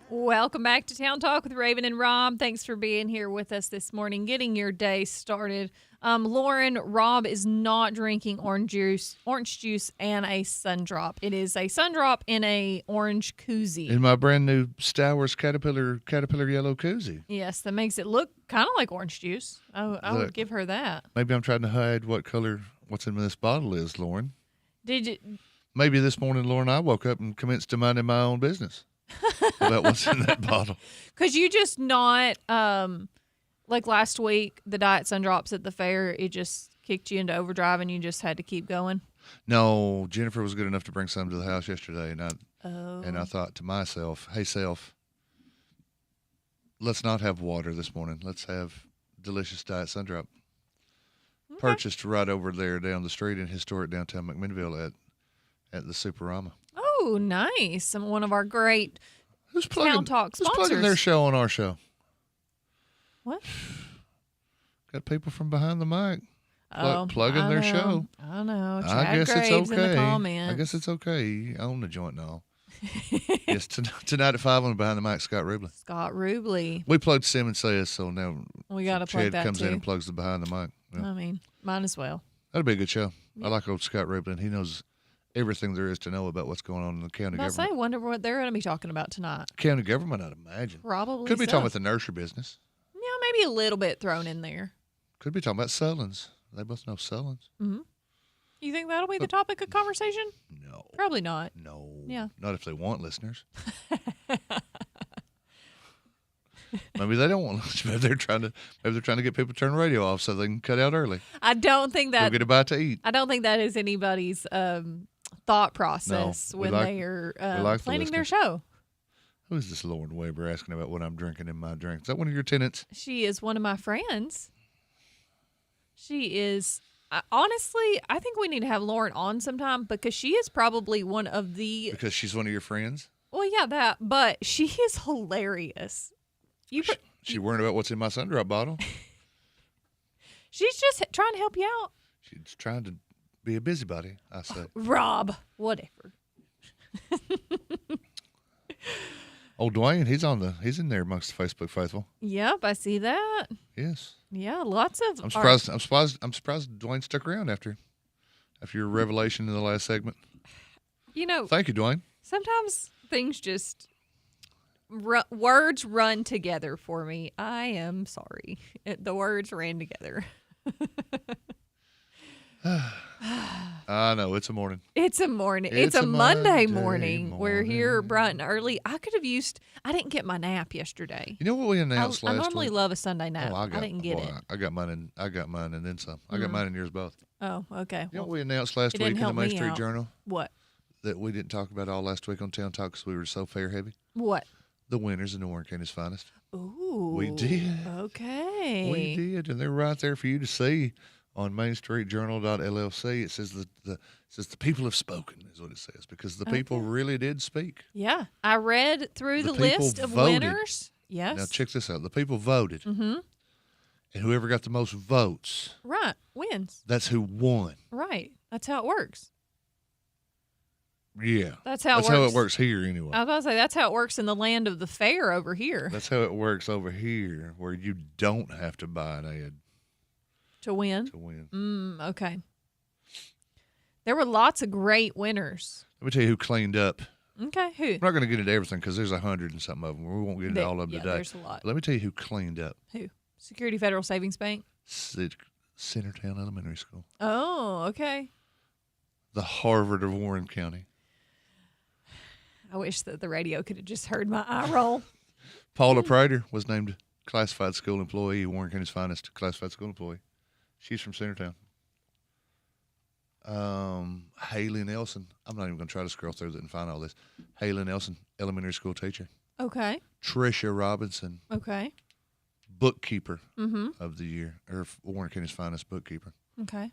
Welcome back to Town Talk with Raven and Rob. Thanks for being here with us this morning, getting your day started. Lauren, Rob is not drinking orange juice, and a Sun Drop. It is a Sun Drop in a orange koozie. In my brand new Stowers Caterpillar yellow koozie. Yes, that makes it look kind of like orange juice. I would give her that. Maybe I'm trying to hide what's in this bottle is, Lauren. Did you? Maybe this morning, Lauren, I woke up and commenced to minding my own business about what's in that bottle. Could you just not, like last week, the Diet Sun Drops at the fair, it just kicked you into overdrive and you just had to keep going? No, Jennifer was good enough to bring some to the house yesterday, and I thought to myself, hey, self, let's not have water this morning. Let's have delicious Diet Sun Drop. Okay. Purchased right over there down the street in historic downtown McMinnville at the Superama. Oh, nice. One of our great Town Talk sponsors. Who's plugging their show on our show? What? Got people from behind the mic plugging their show. I know. I guess Graves it's okay. In the comments. I guess it's okay. You own the joint and all. Yes, tonight at 5 on Behind the Mic, Scott Rubley. Scott Rubley. We plugged Simmons Says, so now we got to plug Chad that comes too. in and plugs the Behind the Mic. Yeah. I mean, might as well. That'll be a good show. Yeah. I like old Scott Rubley, and he knows everything there is to know about what's going on in the county government. I wonder what they're going to be talking about tonight. County government, I'd imagine. Probably Could be talking about the nursery business. Yeah, maybe a little bit thrown in there. Could be talking about Sullins. They both know Sullins. Mm-hmm. You think that'll be the topic of conversation? No. Probably not. No. Yeah. Not if they want listeners. Maybe they don't want listeners. Maybe they're trying to get people to turn the radio off so they can cut out early. I don't think that. Go get a bite to eat. I don't think that is anybody's thought process when they are planning their show. Who is this Lauren Weber asking about what I'm drinking in my drink? Is that one of your tenants? She is one of my friends. She is. Honestly, I think we need to have Lauren on sometime because she is probably one of the. Because she's one of your friends? Well, yeah, that. But she is hilarious. She worrying about what's in my Sun Drop bottle? She's just trying to help you out. She's trying to be a busybody, I say. Rob, whatever. Old Dwayne, he's in there amongst the Facebook faithful. Yep, I see that. Yes. Yeah, lots of. I'm surprised Dwayne stuck around after your revelation in the last segment. Thank you, Dwayne. Sometimes things just words run together for me. I am sorry. The words ran together. I know, it's a morning. It's a morning. It's a Monday morning. We're here bright and early. I didn't get my nap yesterday. You know what we announced last week? I normally love a Sunday nap. I didn't get it. I got mine and then some. I got mine and yours both. Oh, okay. You know what we announced last week in the Main Street Journal? What? That we didn't talk about all last week on Town Talk because we were so fair heavy. What? The winners in the Warren County's Finest. Ooh. We did. Okay. We did, and they're right there for you to see on MainStreetJournal.LLC. It says the people have spoken is what it says because the people really did speak. Yeah, I read through the list of winners. Yes. Now check this out. The people voted. Mm-hmm. And whoever got the most votes, right, wins. That's who won. Right. That's how it works. Yeah. That's how it works here anyway. I was about to say that's how it works in the land of the fair over here. That's how it works over here where you don't have to buy an ad. To win? To win. Okay. There were lots of great winners. Let me tell you who cleaned up. Okay, who? I'm not going to get into everything because there's 100 and something of them. We won't get into all of them today. There's a lot. But let me tell you who cleaned up. Who? Security Federal Savings Bank? Centertown Elementary School. Oh, okay. The Harvard of Warren County. I wish that the radio could have just heard my eye roll. Paula Prater was named Classified School Employee, Warren County's Finest Classified School Employee. She's from Centertown. Haley Nelson. I'm not even going to try to scroll through it and find all this. Haley Nelson, elementary school teacher. Okay. Tricia Robinson. Okay. Bookkeeper of the year, or Warren County's Finest bookkeeper. Okay.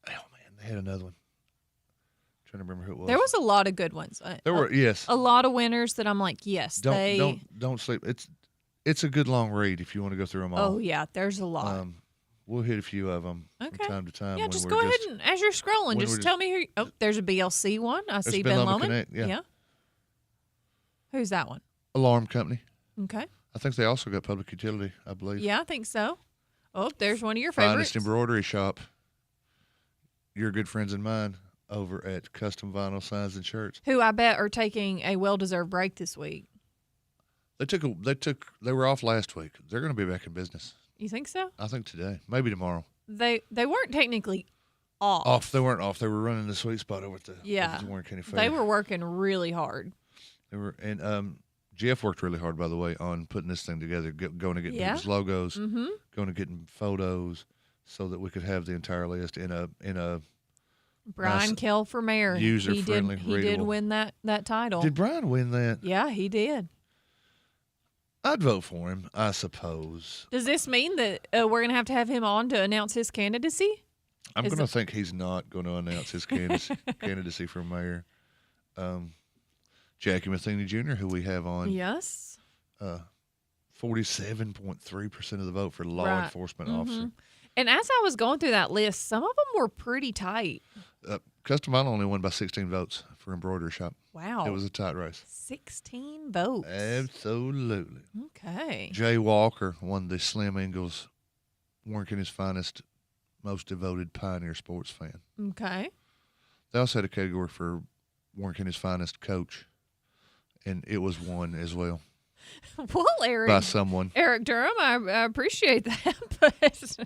Oh, man, they had another one. I'm trying to remember who it was. There was a lot of good ones. There were, yes. A lot of winners that I'm like, yes, Don't sleep. It's a good long read if you want to go through them all. Oh, yeah, there's a lot. We'll hit a few of them from time to time. Yeah, just go ahead and, as you're scrolling, just tell me who. Oh, there's a BLC one. I see Ben Loman. Connect, yeah. Who's that one? Alarm Company. Okay. I think they also got public utility, I believe. Yeah, I think so. Oh, there's one of your favorites. Finest Embroidery Shop. Your good friends and mine over at Custom Vinyl Signs and Shirts. Who I bet are taking a well-deserved break this week. They were off last week. They're going to be back in business. You think so? I think today, maybe tomorrow. They weren't technically off. They weren't off. They were running the sweet spot over at the Warren County Fair. They were working really hard. They were, and Jeff worked really hard, by the way, on putting this thing together, going to get people's logos, going to getting photos, so that we could have the entire list in a Brian nice, Kell for mayor. User-friendly, he did win that title. Did Brian win that? Yeah, he did. I'd vote for him, I suppose. Does this mean that we're going to have him on to announce his candidacy? I'm going to think he's not going to announce his candidacy for mayor. Jackie Matheny Jr., who we have on. Yes. 47.3% of the vote for law enforcement officer. And as I was going through that list, some of them were pretty tight. Custom Vinyl only won by 16 votes for Embroidery Shop. Wow. It was a tight race. 16 votes. Absolutely. Okay. Jay Walker won the Slim Ingalls Warren County's Finest Most Devoted Pioneer Sports Fan. Okay. They also had a category for Warren County's Finest Coach, and it was won as well. Well, Eric. By someone. Eric Durham, I appreciate that, but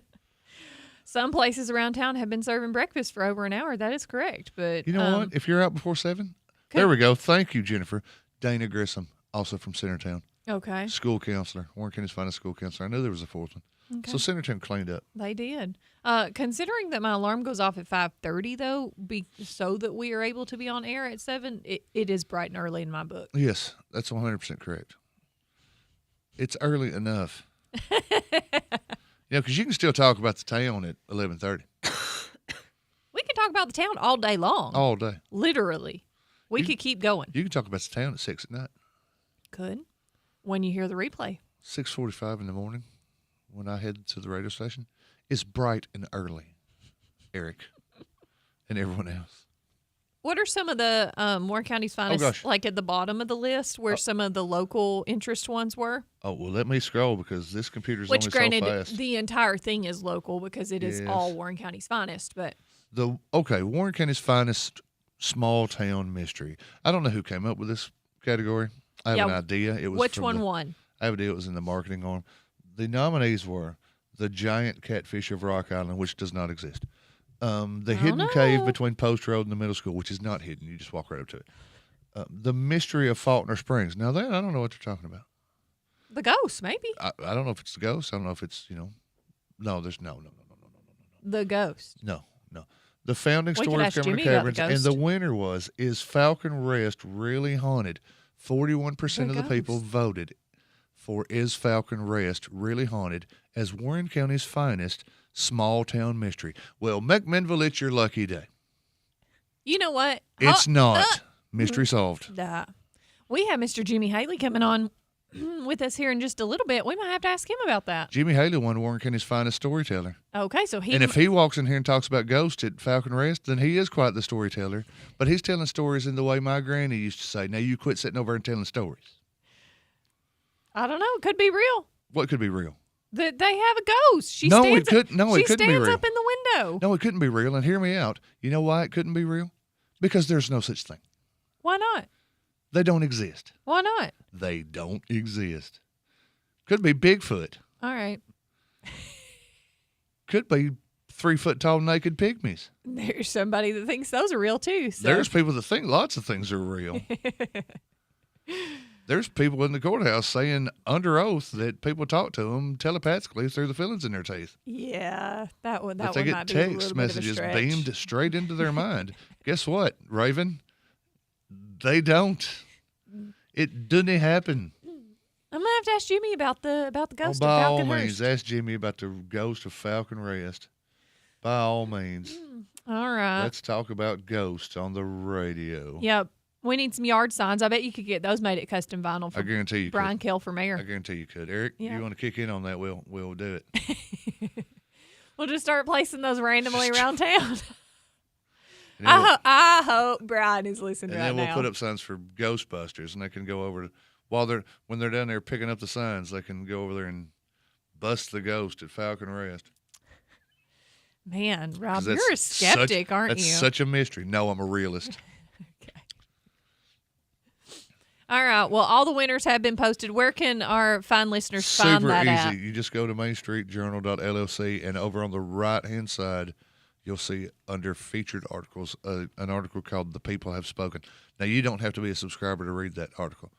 some places around town have been serving breakfast for over an hour. That is correct. But you know what? If you're out before 7, there we go. Thank you, Jennifer. Dana Grissom, also from Centertown. Okay. School counselor. Warren County's Finest school counselor. I knew there was a fourth one. Okay. So Centertown cleaned up. They did. Considering that my alarm goes off at 5:30, though, so that we are able to be on air at 7, it is bright and early in my book. Yes, that's 100% correct. It's early enough. Because you can still talk about the town at 11:30. We can talk about the town all day long. All day. Literally. We could keep going. You can talk about the town at 6 at night. Could. When you hear the replay. 6:45 in the morning when I head to the radio station. It's bright and early, Eric, and everyone else. What are some of the Warren County's Finest, like at the bottom of the list, where some of the local interest ones were? Oh, well, let me scroll because this computer's only granted, so fast. The entire thing is local because it is all Warren County's Finest. But Warren County's Finest small town mystery. I don't know who came up with this category. I have an idea. It was which one won? I have an idea it was in the marketing arm. The nominees were the giant catfish of Rock Island, which does not exist. The hidden cave between Post Road and the middle school, which is not hidden. You just walk right up to it. The mystery of Faulkner Springs. Now, that I don't know what they're talking about. The ghost, maybe. I don't know if it's the ghost. I don't know if it's, no, there's no. The ghost. No. The founding We could story of ask Cameron Jimmy about the Caverns, and ghost. the winner was, is Falcon Rest really haunted? 41% of the people voted for Is Falcon Rest Really Haunted as Warren County's finest small town mystery. Well, McMinnville, it's your lucky day. You know what? It's not. Mystery solved. We have Mr. Jimmy Haley coming on with us here in just a little bit. We might have to ask him about that. Jimmy Haley won Warren County's finest storyteller. Okay, so And if he walks in here and talks about ghosts at Falcon Rest, then he is quite the storyteller. But he's telling stories in the way my granny used to say. Now, you quit sitting over and telling stories. I don't know. It could be real. What could be real? That they have a ghost. She No, stands it couldn't. No, she it couldn't be stands real. up in the window. No, it couldn't be real. And hear me out. You know why it couldn't be real? Because there's no such thing. Why not? They don't exist. Why not? They don't exist. Could be Bigfoot. All right. Could be 3 foot tall naked pygmies. There's somebody that thinks those are real too. So. There's people that think lots of things are real. There's people in the courthouse saying under oath that people talk to them telepathically through the fillings in their teeth. Yeah, that one. That But they one might get be a little text bit of a messages stretch. beamed straight into their mind. Guess what, Raven? They don't. It doesn't happen. I'm gonna have to ask Jimmy about the ghost By of all Falcon means, ask Jimmy about the ghost of Falcon Rest. By all means. All right. Let's talk about ghosts on the radio. Yep. We need some yard signs. I bet you could get those made at Custom Vinyl for I guarantee you Brian could. Kell for mayor. I guarantee you could. Eric, Yeah. you want to kick in on that, we'll do it. We'll just start placing those randomly around town. And then we'll- I hope Brian is listening And right then we'll now. put up signs for Ghostbusters, and they can go over to, when they're down there picking up the signs, they can go over there and bust the ghost at Falcon Rest. Man, 'Cause Rob, that's you're a skeptic, aren't that's you? such a mystery. No, I'm a realist. All right. Well, all the winners have been posted. Where can our fine listeners find Super that easy. at? You just go to mainstreetjournal.llc, and over on the right-hand side, you'll see under featured articles an article called "The People Have Spoken." Now, you don't have to be a subscriber to read that article.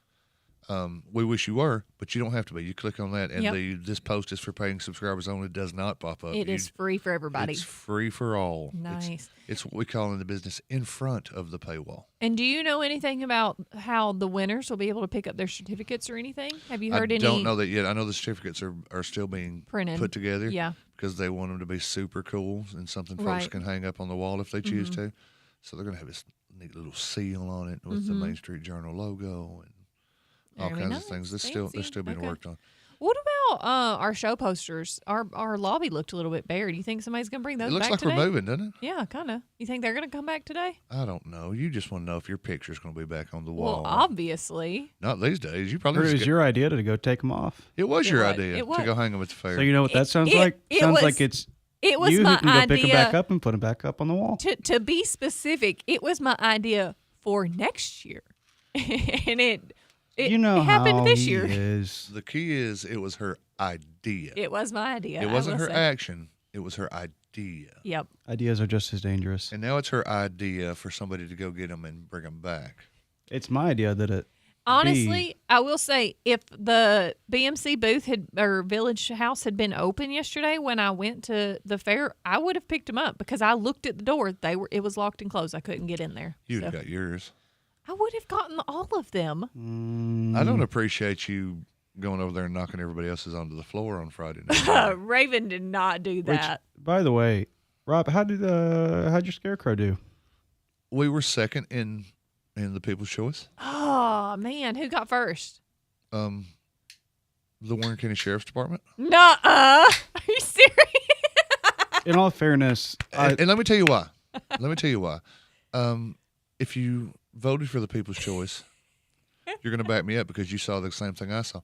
We wish you were, but you don't have to be. You click on that, and Yep. this post is for paying subscribers only. It does not pop up. It is free for everybody. It's free for all. Nice. It's what we call in the business in front of the paywall. And do you know anything about how the winners will be able to pick up their certificates or anything? Have you heard I any? don't know that yet. I know the certificates are still being Printed. put together. Yeah. Because they want them to be super cool and something folks Right. can hang up on the wall if they choose Mhm. to. So they're going to have this neat little seal on it with the Mhm. Main Street Journal logo and all Very kinds nice. of things. They're Fancy. still being Okay. worked on. What about our show posters? Our lobby looked a little bit bare. Do you think somebody's going to bring those It looks back like today? we're moving, doesn't it? Yeah, kind of. You think they're going to come back today? I don't know. You just want to know if your picture's going to be back on the Well, wall. obviously. Not these days. You Or probably it just was get- your idea to go take them off. It was It your was. idea It to was. go hang them at the fair. So you know what that sounds It- like? it Sounds was- like it's it was you my who can go pick them back idea- up and put them back up on the wall. To be specific, it was my idea for next year. And it You know happened how this he year. is. The key is it was her idea. It was my idea. It I wasn't will her say. action. It was her idea. Yep. Ideas are just as dangerous. And now it's her idea for somebody to go get them and bring them back. It's my idea that it. Honestly, I will say if the BMC booth or Village House had been open yesterday when I went to the fair, I would have picked them up because I looked at the door. It was locked and closed. I couldn't get in there. You'd So have got yours. I would have gotten all of them. I don't appreciate you going over there and knocking everybody else's onto the floor on Friday night. Raven did not do that. By the way, Rob, how'd your scarecrow do? We were second in the People's Choice. Oh man, who got first? The Warren County Sheriff's Department. Nuh-uh. Are you serious? In all fairness, And let me tell you why. If you voted for the People's Choice, you're going to back me up because you saw the same thing I saw.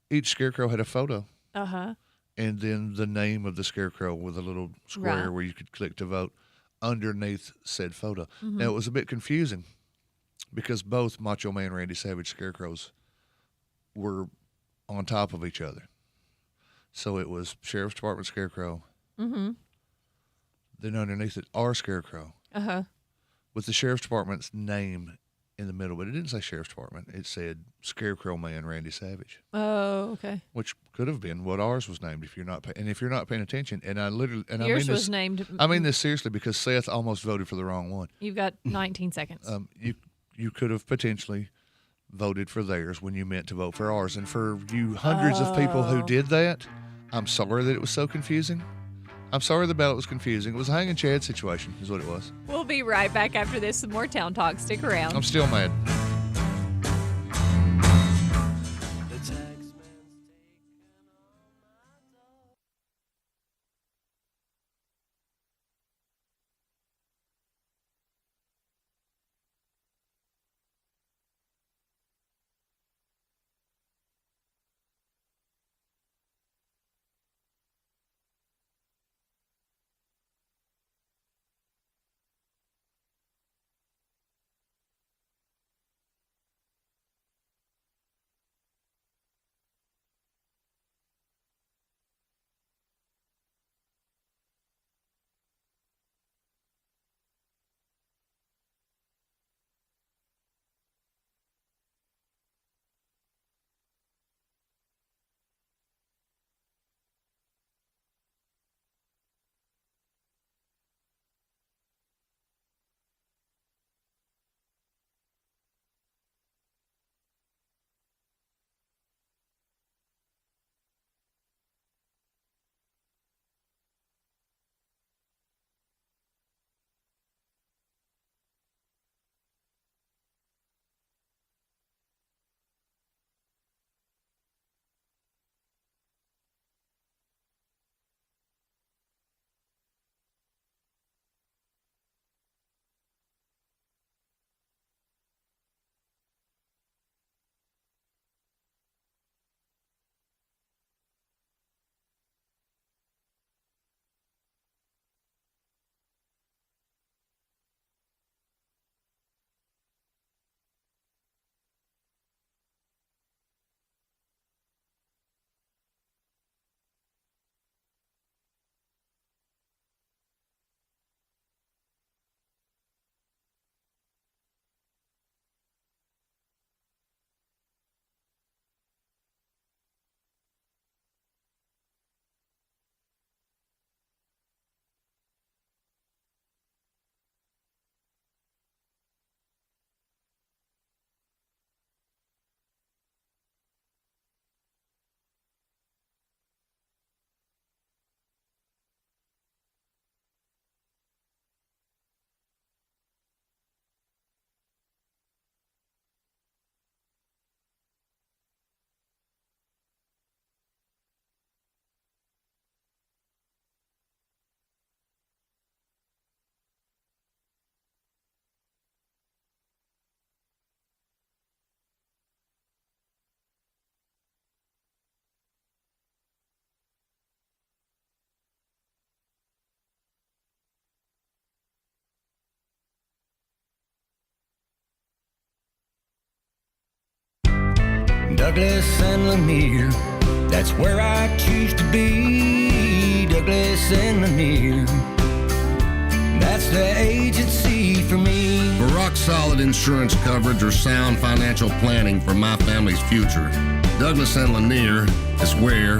Each scarecrow had a photo. Uh-huh. And then the name of the scarecrow with a little square Right. where you could click to vote underneath said photo. Mhm. Now, it was a bit confusing because both Macho Man Randy Savage scarecrows were on top of each other. So it was Sheriff's Department Scarecrow, Mm-hmm. then underneath it, R Scarecrow. Uh-huh. With the sheriff's department's name in the middle, but it didn't say sheriff's department. It said Scarecrow Man Randy Savage. Oh, okay. Which could have been what ours was named if you're not paying attention. And I literally Yours I mean this, was named. I mean this seriously because Seth almost voted for the wrong one. You've got 19 seconds. You could have potentially voted for theirs when you meant to vote for ours. And for you hundreds of people who did that, I'm sorry that it was so confusing. I'm sorry the ballot was confusing. It was a hanging Chad situation is what it was. We'll be right back after this. Some more Town Talk. Stick around. I'm still mad. Douglas and Lanier, that's where I choose to be. Douglas and Lanier, that's the agency for me. For rock-solid insurance coverage or sound financial planning for my family's future, Douglas and Lanier is where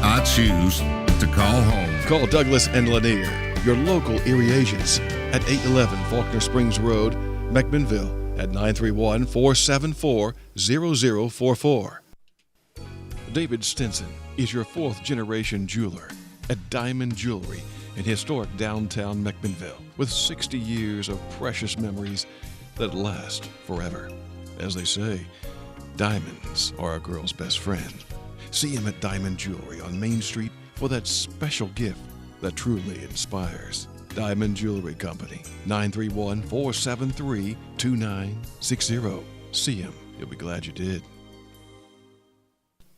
I choose to call home. Call Douglas and Lanier, your local Erie agents, at 811 Faulkner Springs Road, McMinnville, at 931-474-0044. David Stinson is your fourth-generation jeweler at Diamond Jewelry in historic downtown McMinnville, with 60 years of precious memories that last forever. As they say, diamonds are a girl's best friend. See him at Diamond Jewelry on Main Street for that special gift that truly inspires. Diamond Jewelry Company, 931-473-2960. See him. You'll be glad you did.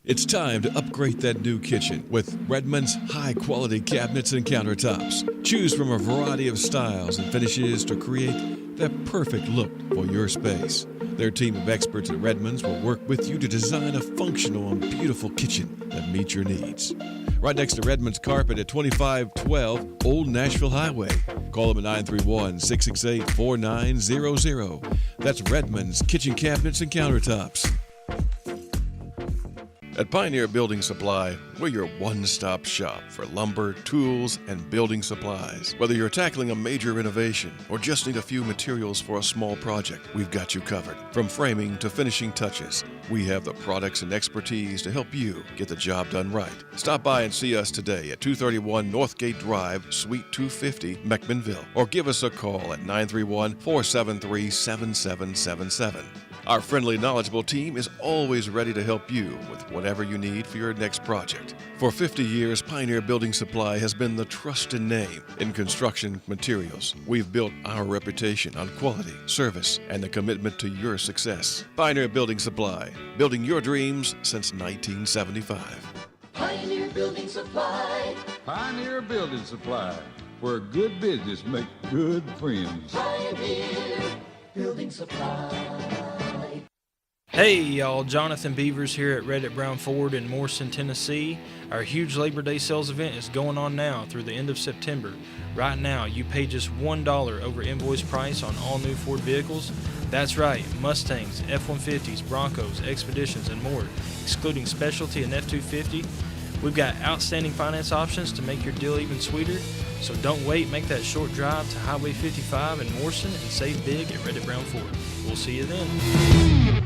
It's time to upgrade that new kitchen with Redmond's high-quality cabinets and countertops. Choose from a variety of styles and finishes to create the perfect look for your space. Their team of experts at Redmond's will work with you to design a functional and beautiful kitchen that meets your needs. Right next to Redmond's Carpet at 2512 Old Nashville Highway. Call them at 931-668-4900. That's Redmond's Kitchen Cabinets and Countertops. At Pioneer Building Supply, we're your one-stop shop for lumber, tools, and building supplies. Whether you're tackling a major renovation or just need a few materials for a small project, we've got you covered. From framing to finishing touches, we have the products and expertise to help you get the job done right. Stop by and see us today at 231 Northgate Drive, Suite 250, McMinnville, or give us a call at 931-473-7777. Our friendly, knowledgeable team is always ready to help you with whatever you need for your next project. For 50 years, Pioneer Building Supply has been the trusted name in construction materials. We've built our reputation on quality, service, and the commitment to your success. Pioneer Building Supply, building your dreams since 1975. Pioneer Building Supply. Pioneer Building Supply, where good business makes good friends. Pioneer Building Supply. Hey y'all, Jonathan Beavers here at Reddit Brown Ford in Morrison, Tennessee. Our huge Labor Day sales event is going on now through the end of September. Right now, you pay just $1 over invoice price on all new Ford vehicles. That's right, Mustangs, F-150s, Broncos, Expeditions, and more, excluding Specialty and F-250. We've got outstanding finance options to make your deal even sweeter. So don't wait, make that short drive to Highway 55 in Morrison and save big at Reddit Brown Ford. We'll see you then.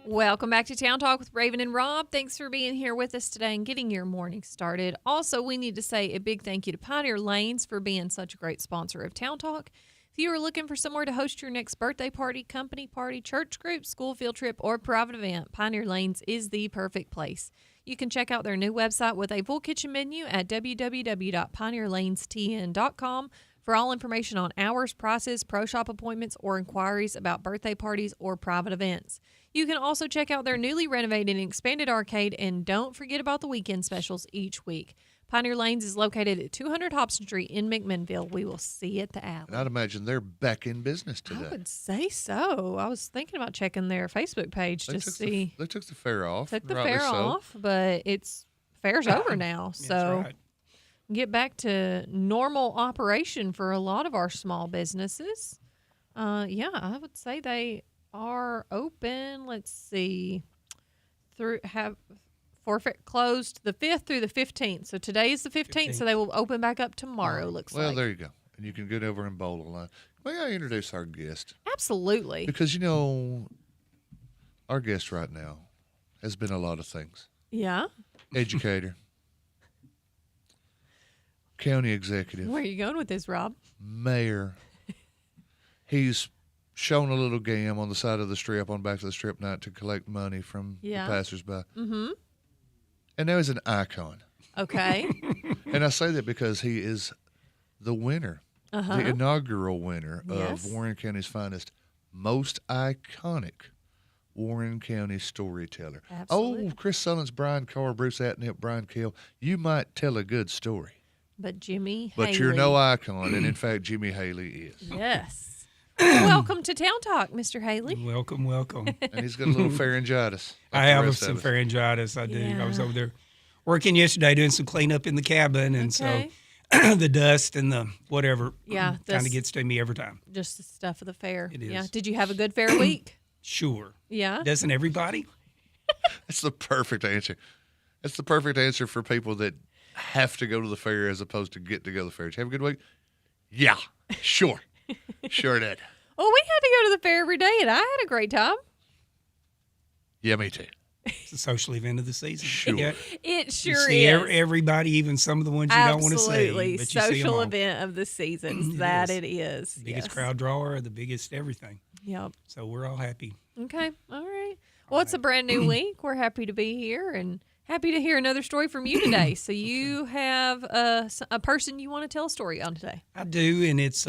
Welcome back to Town Talk with Raven and Rob. Thanks for being here with us today and getting your morning started. Also, we need to say a big thank you to Pioneer Lanes for being such a great sponsor of Town Talk. If you are looking for somewhere to host your next birthday party, company party, church group, school field trip, or private event, Pioneer Lanes is the perfect place. You can check out their new website with a full kitchen menu at www.pioneerlanestn.com for all information on hours, prices, pro shop appointments, or inquiries about birthday parties or private events. You can also check out their newly renovated and expanded arcade, and don't forget about the weekend specials each week. Pioneer Lanes is located at 200 Hobson Street in McMinnville. We will see you at the alley. And I'd imagine they're back in business today. I would say so. I was thinking about checking their Facebook page to see. They took the fair off. Took the fair off, but fair's over now. So right. Get back to normal operation for a lot of our small businesses. Yeah, I would say they are open. Let's see. Forfeit closed the 5th through the 15th. So today is the 15th, so they will open back up tomorrow, looks like. Well, there you go. And you can get over and bowl a line. May I introduce our guest? Absolutely. Because, our guest right now has been a lot of things. Yeah. Educator. County executive. Where are you going with this, Rob? Mayor. He's shown a little game on the side of the strip, on back to the strip night, to collect money from the passersby. Mm-hmm. And now he's an icon. Okay. And I say that because he is the winner, the inaugural winner of Warren County's finest, most iconic Warren County storyteller. Absolutely. Oh, Chris Sullins, Brian Carr, Bruce Atnip, Brian Kell, you might tell a good story. But Jimmy But Haley. you're no icon, and in fact, Jimmy Haley is. Yes. Welcome to Town Talk, Mr. Haley. Welcome. And he's got a little pharyngitis. I have some pharyngitis. I do. Yeah. I was over there working yesterday doing some cleanup in the cabin, and so the dust and the whatever kind of gets to me every time. Just the stuff of the fair. It is. Yeah. Did you have a good fair week? Sure. Yeah. Doesn't everybody? That's the perfect answer. That's the perfect answer for people that have to go to the fair as opposed to get to go to the fair. Did you have a good week? Yeah, sure. Sure did. Well, we had to go to the fair every day, and I had a great time. Yeah, me too. It's a social event of the season. Sure. Yeah. It sure you see is. Everybody, even some of the ones you don't want to see. Absolutely. But you see 'em Social all. event of the season. It That is. it is. The biggest Yes. crowd drawer, the biggest everything. Yep. So we're all happy. Okay. All right. Well, it's a brand new week. We're happy to be here and happy to hear another story from you today. So you have a person you want to tell a story on today. I do, and it's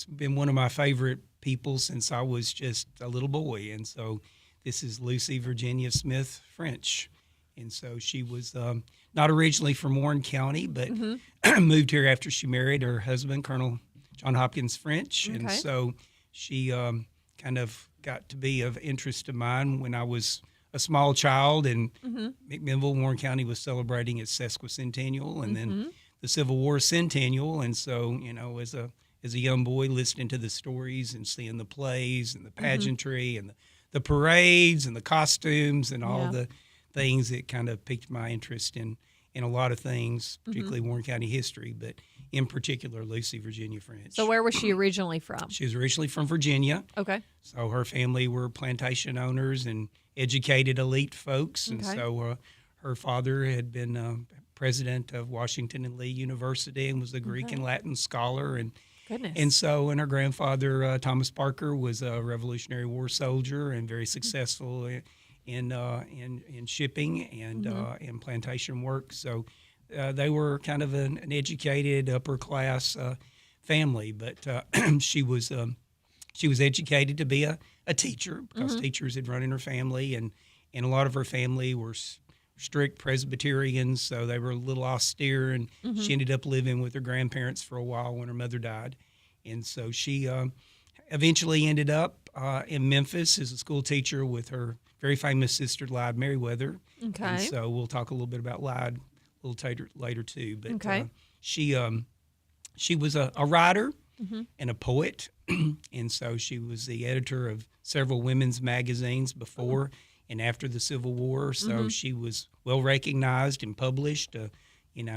been one of my favorite people since I was just a little boy. And so this is Lucy Virginia Smith French. And so she was not originally from Warren County, but moved here after she married her husband, Colonel John Hopkins French. Okay. And so she kind of got to be of interest of mine when I was a small child, and McMinnville, Warren County was celebrating its sesquicentennial, and then the Civil War centennial. And so, as a young boy, listening to the stories and seeing the plays and the pageantry and the parades and the costumes and all the things, that kind of piqued my interest in a lot of things, particularly Warren County history, but in particular Lucy Virginia French. So where was she originally from? She was originally from Virginia. Okay. So her family were plantation owners and educated elite folks. And so her father had been president of Washington and Lee University and was a Greek and Latin scholar. And and her grandfather, Thomas Parker, was a Revolutionary War soldier and very successful in shipping and in plantation work. So they were kind of an educated upper class family, but she was educated to be a teacher, because teachers had run in her family, and a lot of her family were strict Presbyterians, so they were a little austere, and she ended up living with her grandparents for a while when her mother died. And so she eventually ended up in Memphis as a school teacher with her very famous sister, Lyde Merriweather. Okay. And so we'll talk a little bit about Lyde a little later too. But she was a writer and a poet, and so she was the editor of several women's magazines before and after the Civil War. So she was well recognized and published.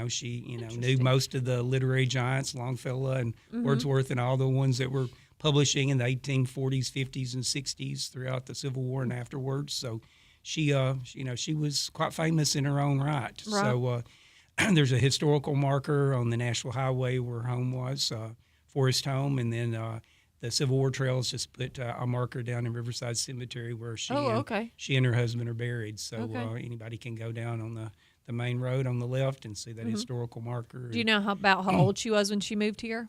She knew most of the literary giants, Longfellow and Wordsworth, and all the ones that were publishing in the 1840s, 50s, and 60s throughout the Civil War and afterwards. So she was quite famous in her own right. So there's a historical marker on the National Highway where her home was, Forest Home, and then the Civil War Trails just put a marker down in Riverside Cemetery where she and her husband are buried. So anybody can go down on the main road on the left and see that historical marker. Do you know how old she was when she moved here?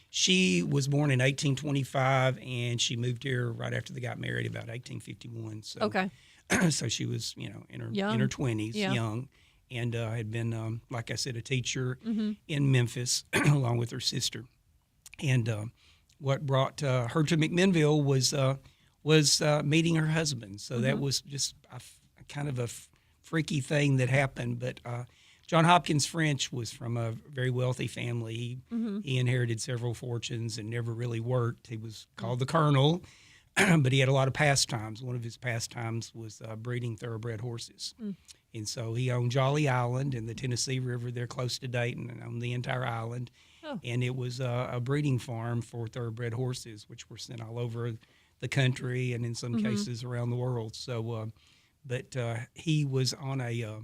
She was born in 1825, and she moved here right after they got married, about 1851. So, so she was, in her 20s, young, and had been, like I said, a teacher in Memphis along with her sister. And what brought her to McMinnville was meeting her husband. So that was just kind of a freaky thing that happened. But John Hopkins French was from a very wealthy family. He inherited several fortunes and never really worked. He was called the Colonel, but he had a lot of pastimes. One of his pastimes was breeding thoroughbred horses. And so he owned Jolly Island and the Tennessee River there close to Dayton, and owned the entire island. And it was a breeding farm for thoroughbred horses, which were sent all over the country and in some cases around the world. So, but he was on a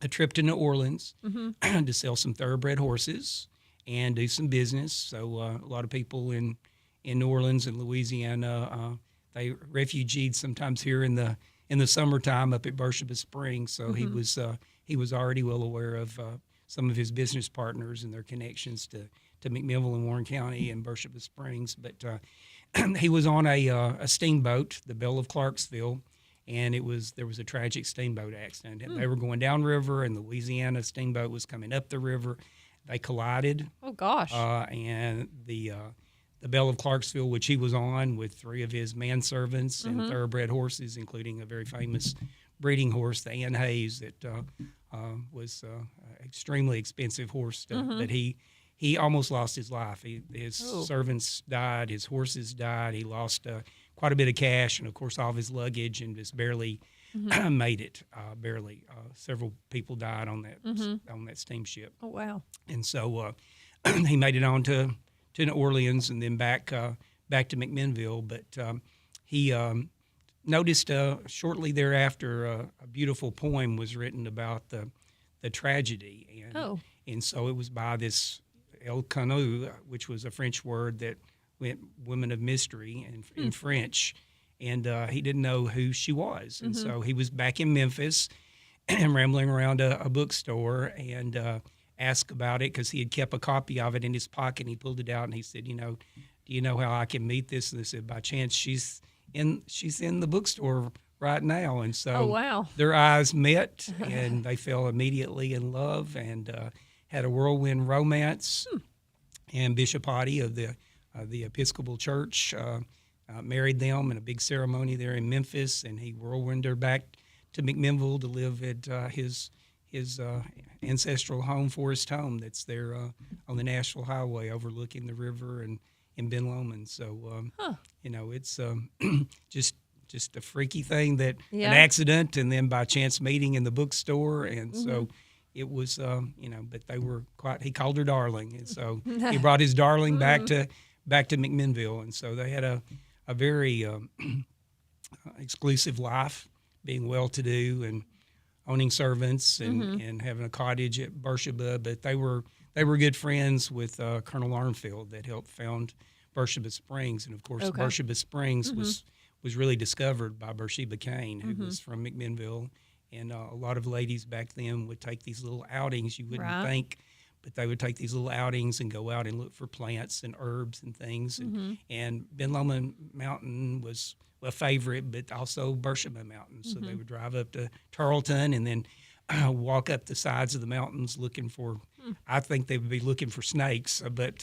trip to New Orleans to sell some thoroughbred horses and do some business. So a lot of people in New Orleans and Louisiana, they refugeed sometimes here in the summertime up at Beersheba Springs. So he was already well aware of some of his business partners and their connections to McMinnville and Warren County and Beersheba Springs. But he was on a steamboat, the Belle of Clarksville, and there was a tragic steamboat accident. They were going downriver, and the Louisiana steamboat was coming up the river. They collided. Oh gosh! And the Belle of Clarksville, which he was on with three of his manservants and thoroughbred horses, including a very famous breeding horse, the Ann Hayes, that was an extremely expensive horse that he almost lost his life. His servants died, his horses died. He lost quite a bit of cash and, of course, all of his luggage, and just barely made it. Several people died on that steamship. Oh wow! And so he made it on to New Orleans and then back to McMinnville. But he noticed shortly thereafter a beautiful poem was written about the tragedy, and so it was by this El Canu, which was a French word that meant woman of mystery in French, and he didn't know who she was, and so he was back in Memphis and rambling around a bookstore and asked about it because he had kept a copy of it in his pocket. And he pulled it out and he said, do you know how I can meet this? And they said, by chance she's in the bookstore right now. And so oh, wow. their eyes met, and they fell immediately in love and had a whirlwind romance. And Bishop Hottie of the Episcopal Church married them in a big ceremony there in Memphis, and he whirlwinded her back to McMinnville to live at his ancestral home, Forest Home, that's there on the Nashville Highway overlooking the river and in Ben Lomond. So, you know, it's just a freaky thing that an accident and then by chance meeting in the bookstore. And so it was, you know, but they were he called her darling. And so he brought his darling back to McMinnville. And so they had a very exclusive life, being well-to-do and owning servants and having a cottage at Beersheba. But they were good friends with Colonel Armfield that helped found Beersheba Springs. And, of course, Beersheba Springs was really discovered by Beersheba Kane, who was from McMinnville. And a lot of ladies back then would take these little outings. You wouldn't think, but they would take these little outings and go out and look for plants and herbs and things. And Ben Lomond Mountain was a favorite, but also Beersheba Mountain. So they would drive up to Tarleton and then walk up the sides of the mountains looking for, I think they would be looking for snakes, but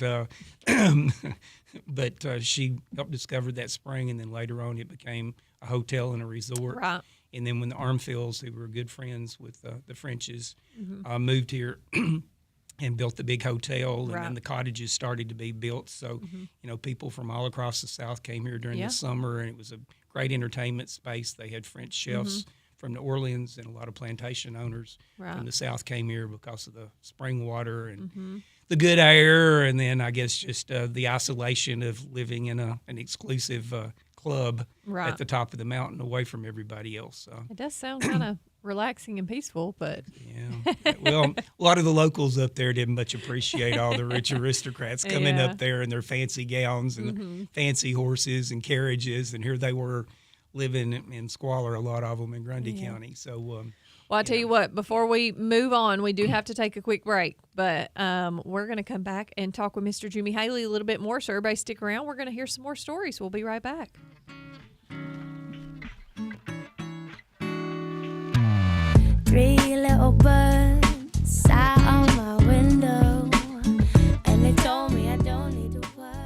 she helped discover that spring, and then later on it became a hotel and a resort. Right. And then when the Armfields, who were good friends with the Frenches, moved here and built the big hotel, and then the cottages started to be built. So, you know, people from all across the South came here during the summer, and it was a great entertainment space. They had French chefs from New Orleans, and a lot of plantation owners from the South came here because of the spring water and the good air, and then I guess just the isolation of living in an exclusive club at the top of the mountain away from everybody else. It does sound kind of relaxing and peaceful, but well, a lot of the locals up there didn't much appreciate all the rich aristocrats coming up there in their fancy gowns and fancy horses and carriages, and here they were living in squalor, a lot of them in Grundy County. So, well, I'll tell you what, before we move on, we do have to take a quick break, but we're going to come back and talk with Mr. Jimmy Haley a little bit more. So everybody stick around. We're going to hear some more stories. We'll be right back. Three little birds sat on my window, and they told me I don't need to worry.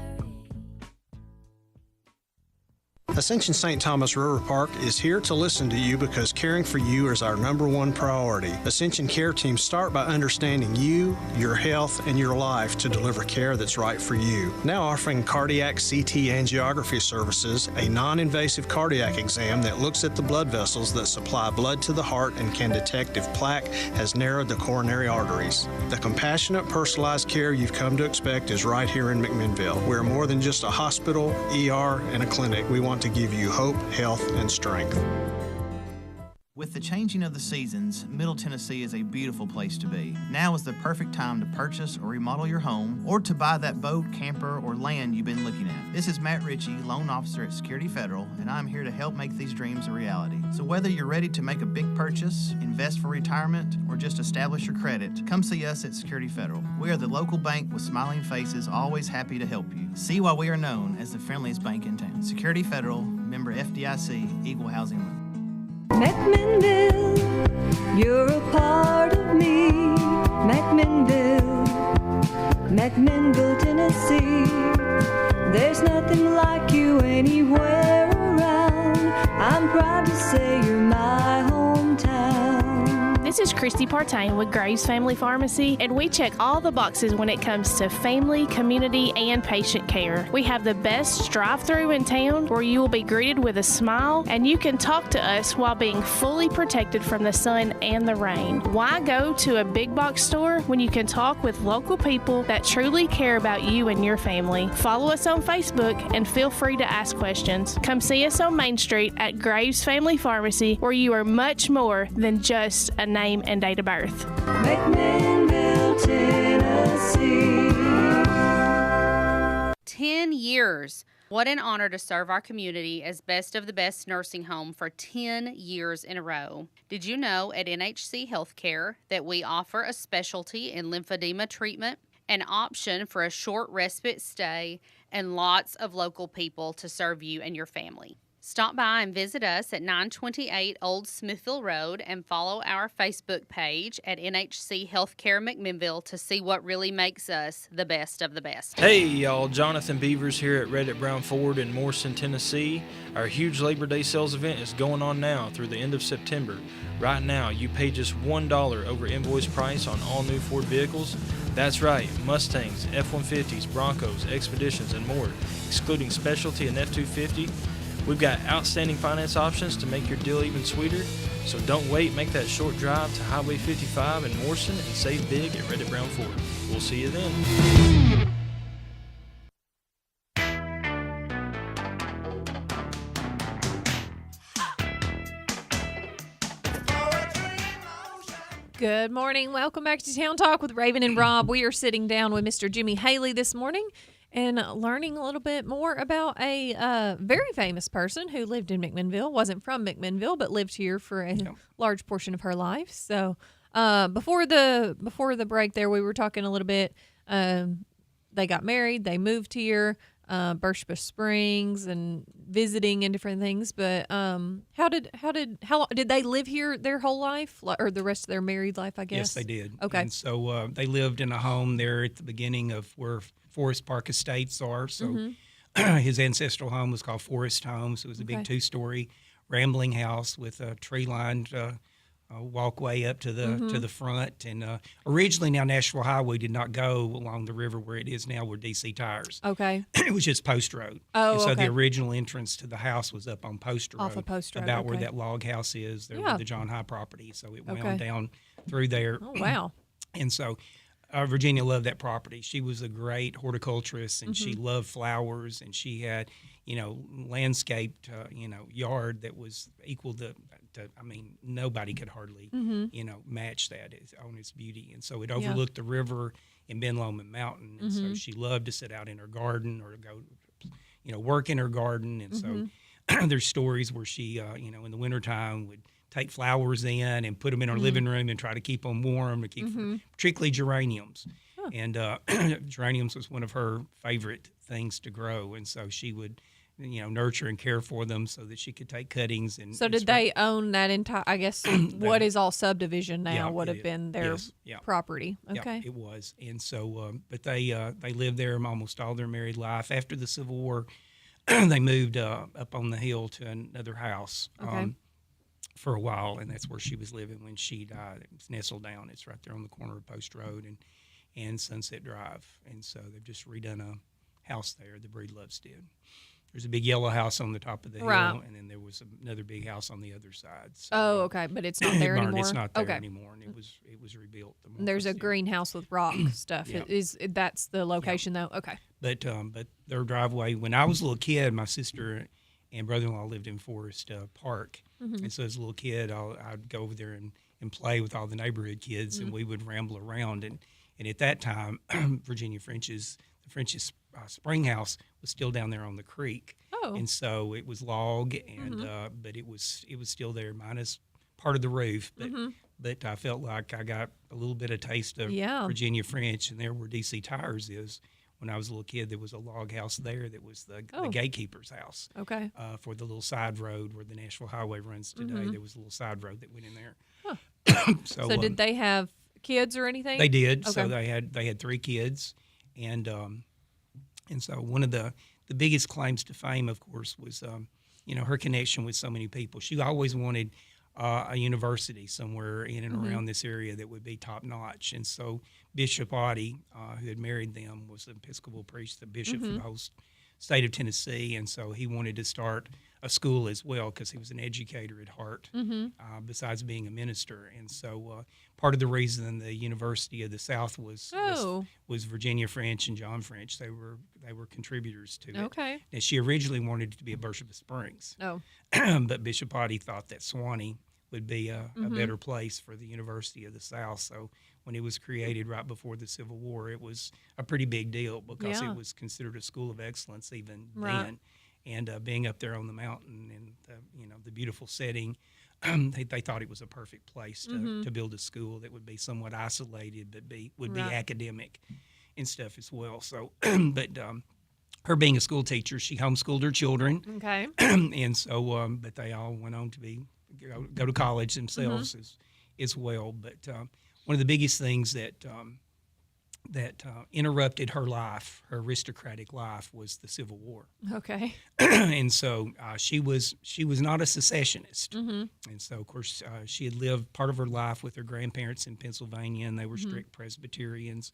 Ascension St. Thomas River Park is here to listen to you because caring for you is our #1 priority. Ascension Care Teams start by understanding you, your health, and your life to deliver care that's right for you. Now offering cardiac CT angiography services, a non-invasive cardiac exam that looks at the blood vessels that supply blood to the heart and can detect if plaque has narrowed the coronary arteries. The compassionate, personalized care you've come to expect is right here in McMinnville. We're more than just a hospital, ER, and a clinic. We want to give you hope, health, and strength. With the changing of the seasons, Middle Tennessee is a beautiful place to be. Now is the perfect time to purchase or remodel your home or to buy that boat, camper, or land you've been looking at. This is Matt Ritchie, loan officer at Security Federal, and I'm here to help make these dreams a reality. So whether you're ready to make a big purchase, invest for retirement, or just establish your credit, come see us at Security Federal. We are the local bank with smiling faces, always happy to help you. See why we are known as the friendliest bank in town. Security Federal, member FDIC, Equal Housing Lender. McMinnville, you're a part of me. McMinnville, Tennessee. There's nothing like you anywhere around. I'm proud to say you're my hometown. This is Christy Partain with Graves Family Pharmacy, and we check all the boxes when it comes to family, community, and patient care. We have the best drive-thru in town where you will be greeted with a smile, and you can talk to us while being fully protected from the sun and the rain. Why go to a big box store when you can talk with local people that truly care about you and your family? Follow us on Facebook and feel free to ask questions. Come see us on Main Street at Graves Family Pharmacy, where you are much more than just a name and date of birth. McMinnville, Tennessee. 10 years. What an honor to serve our community as Best of the Best Nursing Home for 10 years in a row. Did you know at NHC Healthcare that we offer a specialty in lymphedema treatment, an option for a short respite stay, and lots of local people to serve you and your family? Stop by and visit us at 928 Old Smithville Road and follow our Facebook page at NHC Healthcare McMinnville to see what really makes us the best of the best. Hey y'all, Jonathan Beavers here at Reddit Brown Ford in Morrison, Tennessee. Our huge Labor Day sales event is going on now through the end of September. Right now, you pay just $1 over invoice price on all new Ford vehicles. That's right, Mustangs, F-150s, Broncos, Expeditions, and more, excluding Specialty and F-250. We've got outstanding finance options to make your deal even sweeter. So don't wait, make that short drive to Highway 55 in Morrison and save big at Reddit Brown Ford. We'll see you then. Good morning. Welcome back to Town Talk with Raven and Rob. We are sitting down with Mr. Jimmy Haley this morning and learning a little bit more about a very famous person who lived in McMinnville, wasn't from McMinnville, but lived here for a large portion of her life. So before the break there, we were talking a little bit. They got married. They moved here, Birchbush Springs, and visiting and different things. But how long did they live here their whole life, or the rest of their married life? I guess. Yes, they did. Okay. And so they lived in a home there at the beginning of where Forest Park Estates are. So his ancestral home was called Forest Homes. It was a big 2-story rambling house with a tree-lined walkway up to the front. And originally, now Nashville Highway did not go along the river where it is now, where DC Tires. Okay. It was just Post Road. Oh, and so okay. the original entrance to the house was up on Post Road. Off of Post Road, about where that log house is, there with the John High property. So it wound down through there. Oh, wow. And so Virginia loved that property. She was a great horticulturist, and she loved flowers, and she had, landscaped, yard that was equal to I mean, nobody could hardly, match that on its beauty. And so it overlooked the river and Ben Lomond Mountain. And so she loved to sit out in her garden or go, work in her garden. And so there's stories where she, in the wintertime would take flowers in and put them in our living room and try to keep them warm, to keep particularly geraniums. Huh. And geraniums was one of her favorite things to grow. And so she would, nurture and care for them so that she could take cuttings. And so did they own that entire, I guess, what is all subdivision now would have been their property? Okay. Yeah, it was. And so, but they lived there almost all their married life. After the Civil War, they moved up on the hill to another house for a while, and that's where she was living when she died. It was nestled down. It's right there on the corner of Post Road and Sunset Drive. And so they've just redone a house there, the Breedloves did. There's a big yellow house on the top of the hill, and then there was another big house on the other side. So, okay, but it's not there anymore. It's not there anymore, and it was rebuilt. There's a greenhouse with rock stuff. That's the location though? Okay. But their driveway. When I was a little kid, my sister and brother-in-law lived in Forest Park, and so as a little kid, I'd go over there and play with all the neighborhood kids, and we would ramble around. And at that time, Virginia French's spring house was still down there on the creek, and so it was log, and but it was still there, minus part of the roof. But I felt like I got a little bit of taste of Virginia French, and there where DC Tires is. When I was a little kid, there was a log house there that was the gatekeeper's house. Okay. For the little side road where the Nashville Highway runs today, there was a little side road that went in there. Huh. So did they have kids or anything? They did. Okay. So they had 3 kids, and so one of the biggest claims to fame, of course, was her connection with so many people. She always wanted a university somewhere in and around this area that would be top notch. And so Bishop Oddie, who had married them, was the Episcopal priest, the bishop for the whole state of Tennessee. And so he wanted to start a school as well because he was an educator at heart, besides being a minister. And so part of the reason the University of the South was Virginia French and John French. They were contributors to it. Okay. And she originally wanted it to be at Birchbush Springs. Oh. But Bishop Oddie thought that Swanee would be a better place for the University of the South. So when it was created right before the Civil War, it was a pretty big deal because it was considered a school of excellence even then. And being up there on the mountain and the beautiful setting, they thought it was a perfect place to build a school that would be somewhat isolated, but would be academic and stuff as well. So, but her being a school teacher, she homeschooled her children. Okay. And so, but they all went on to go to college themselves as well. But one of the biggest things that interrupted her life, her aristocratic life, was the Civil War. Okay. And so she was not a secessionist. And so, of course, she had lived part of her life with her grandparents in Pennsylvania, and they were strict Presbyterians.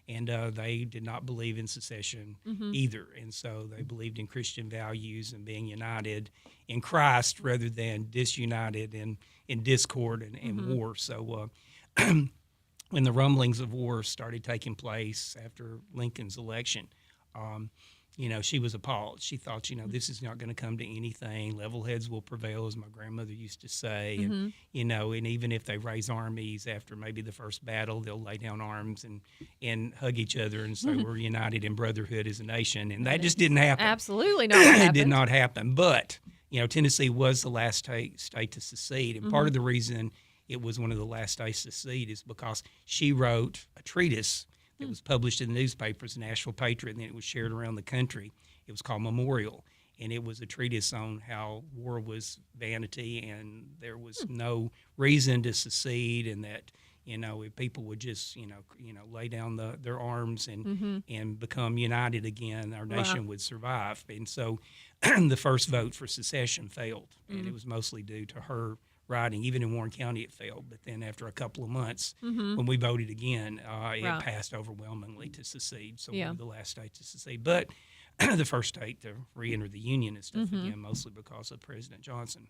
And they did not believe in secession either. And so they believed in Christian values and being united in Christ rather than disunited in discord and war. So when the rumblings of war started taking place after Lincoln's election, she was appalled. She thought, this is not going to come to anything. Level heads will prevail, as my grandmother used to say. And, and even if they raise armies after maybe the first battle, they'll lay down arms and hug each other and say, we're united in brotherhood as a nation. And that just didn't happen. Absolutely not. It did not happen. But, Tennessee was the last state to secede. And part of the reason it was one of the last states to secede is because she wrote a treatise that was published in the newspapers, Nashville Patriot, and then it was shared around the country. It was called Memorial, and it was a treatise on how war was vanity and there was no reason to secede, and that if people would just lay down their arms and become united again, our nation would survive. And so the first vote for secession failed, and it was mostly due to her writing. Even in Warren County, it failed. But then after a couple of months, when we voted again, it passed overwhelmingly to secede. So we were the last state to secede. But the first state to re-enter the Union and stuff again, mostly because of President Johnson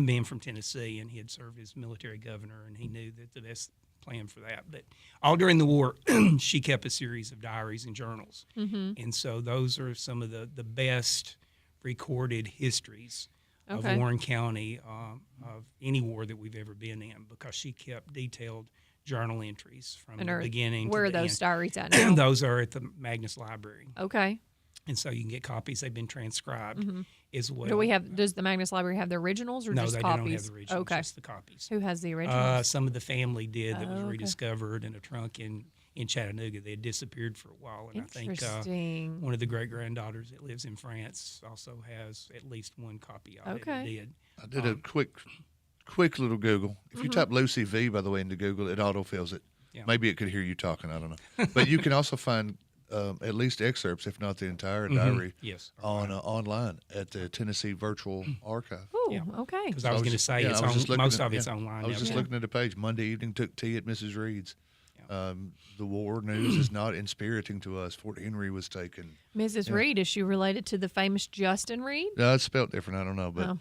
being from Tennessee, and he had served as military governor, and he knew that the best plan for that. But all during the war, she kept a series of diaries and journals. And so those are some of the best recorded histories of Warren County, of any war that we've ever been in, because she kept detailed journal entries from the beginning to the end. Where are those diaries at now? Those are at the Magnus Library. Okay. And so you can get copies. They've been transcribed as well. Does the Magnus Library have the originals or just copies? No, they don't have the originals, just the copies. Who has the originals? Some of the family did that was rediscovered in a trunk in Chattanooga. They had disappeared for a while, and I think one of the great-granddaughters that lives in France also has at least one copy of it. I did a quick little Google. If you type Lucy V, by the way, into Google, it autofills it. Yeah. Maybe it could hear you talking. I don't know. But you can also find at least excerpts, if not the entire diary, online at the Tennessee Virtual Archive. Oh, okay. Because I was going to say most of it's online. I was just looking at the page. Monday evening, took tea at Mrs. Reed's. The war news is not inspiriting to us. Fort Henry was taken. Mrs. Reed, is she related to the famous Justin Reed? No, it's spelled different. I don't know, but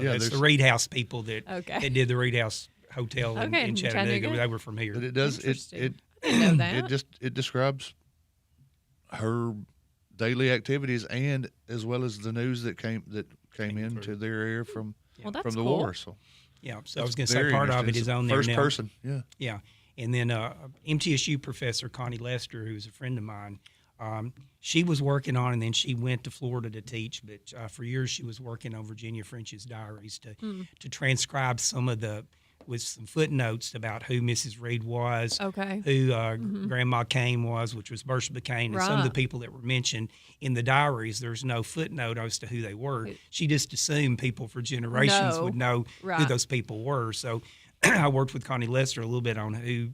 that's the Reed House people that did the Reed House Hotel in Chattanooga. They were from here. But it does it describes her daily activities and as well as the news that came into their ear from the war. So so I was going to say part of it is on there first now. person. Yeah. And then MTSU professor Connie Lester, who's a friend of mine, she was working on, and then she went to Florida to teach. But for years, she was working on Virginia French's diaries to transcribe some of with some footnotes about who Mrs. Reed was, who Grandma Kane was, which was Bershba Kane, and some of the people that were mentioned in the diaries. There's no footnote as to who they were. She just assumed people for generations would know who those people were. So I worked with Connie Lester a little bit on who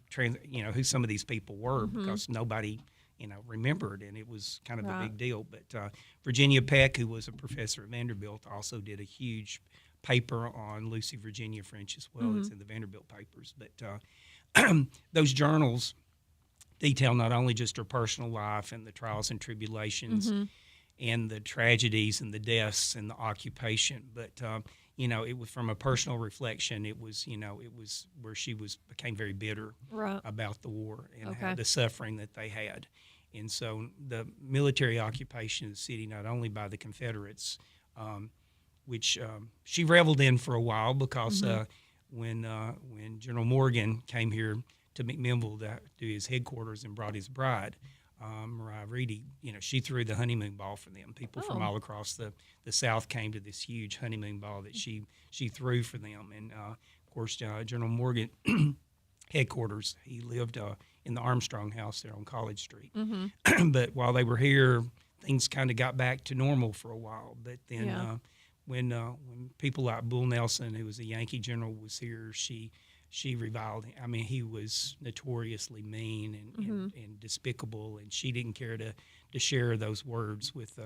some of these people were, because nobody remembered, and it was kind of a big deal. But Virginia Peck, who was a professor at Vanderbilt, also did a huge paper on Lucy Virginia French as well. It's in the Vanderbilt papers. But those journals detail not only just her personal life and the trials and tribulations and the tragedies and the deaths and the occupation, but it was from a personal reflection. It was where she became very bitter about the war and how the suffering that they had. And so the military occupation of the city, not only by the Confederates, which she reveled in for a while, because when General Morgan came here to McMinnville to do his headquarters and brought his bride, Mariah Reedy, she threw the honeymoon ball for them. People from all across the South came to this huge honeymoon ball that she threw for them. And, of course, General Morgan headquarters. He lived in the Armstrong House there on College Street. Mm-hmm. But while they were here, things kind of got back to normal for a while. But then when people like Bull Nelson, who was a Yankee general, was here, she reviled him. I mean, he was notoriously mean and despicable, and she didn't care to share those words with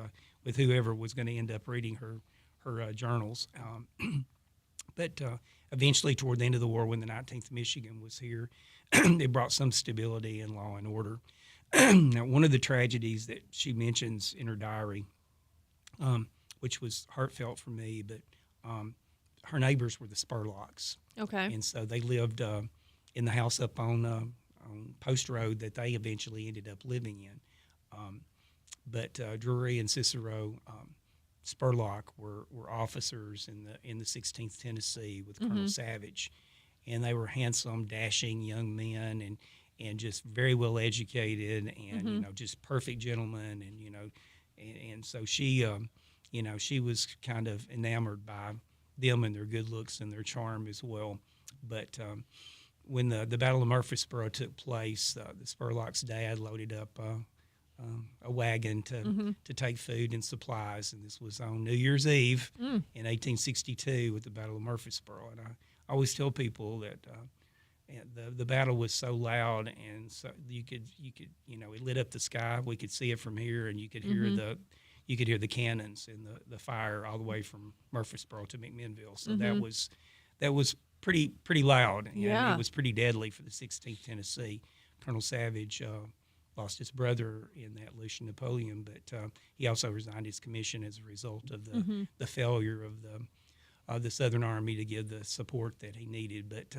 whoever was going to end up reading her journals. But eventually, toward the end of the war, when the 19th Michigan was here, it brought some stability and law and order. Now, one of the tragedies that she mentions in her diary, which was heartfelt for me, but her neighbors were the Spurlocks. Okay. And so they lived in the house up on Post Road that they eventually ended up living in. But Drury and Cicero Spurlock were officers in the 16th Tennessee with Colonel Savage, and they were handsome, dashing young men and just very well educated and just perfect gentlemen, and so she she was kind of enamored by them and their good looks and their charm as well. But when the Battle of Murfreesboro took place, the Spurlock's dad loaded up a wagon to take food and supplies, and this was on New Year's Eve in 1862 with the Battle of Murfreesboro. And I always tell people that the battle was so loud, and so you could it lit up the sky. We could see it from here, and you could hear the cannons and the fire all the way from Murfreesboro to McMinnville. So that was pretty loud, and it was pretty deadly for the 16th Tennessee. Colonel Savage lost his brother in that Lucian Napoleon, but he also resigned his commission as a result of the failure of the Southern Army to give the support that he needed. But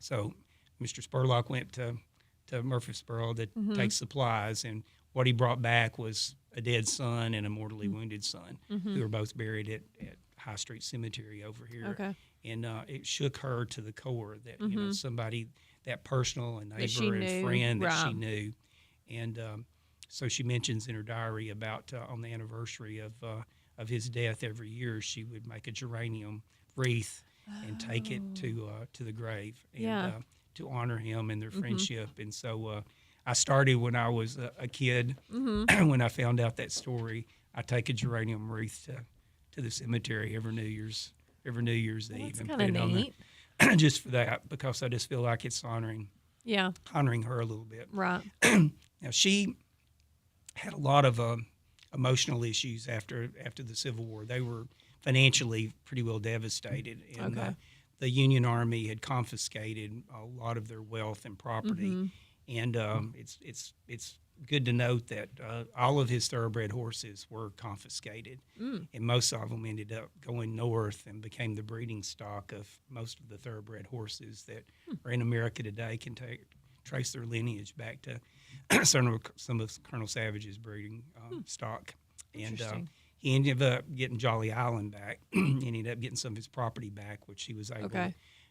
so Mr. Spurlock went to Murfreesboro to take supplies, and what he brought back was a dead son and a mortally wounded son, who were both buried at High Street Cemetery over here. Okay. And it shook her to the core that somebody, that personal and neighbor she and knew. friend that Right. she knew. And so she mentions in her diary about on the anniversary of his death every year, she would make a geranium wreath and take it to the grave and to honor him and their friendship. And so I started when I was a kid. When I found out that story, I take a geranium wreath to the cemetery every New Year's Eve That's and kind put of it on neat. there just for that, because I just feel like it's honoring her a little bit. Right. Now, she had a lot of emotional issues after the Civil War. They were financially pretty well devastated, and the Union Army had confiscated a lot of their wealth and property. And it's good to note that all of his thoroughbred horses were confiscated, and most of them ended up going north and became the breeding stock of most of the thoroughbred horses that are in America today. Can trace their lineage back to some of Colonel Savage's breeding stock. And he ended up getting Jolly Island back. He ended up getting some of his property back, which he was able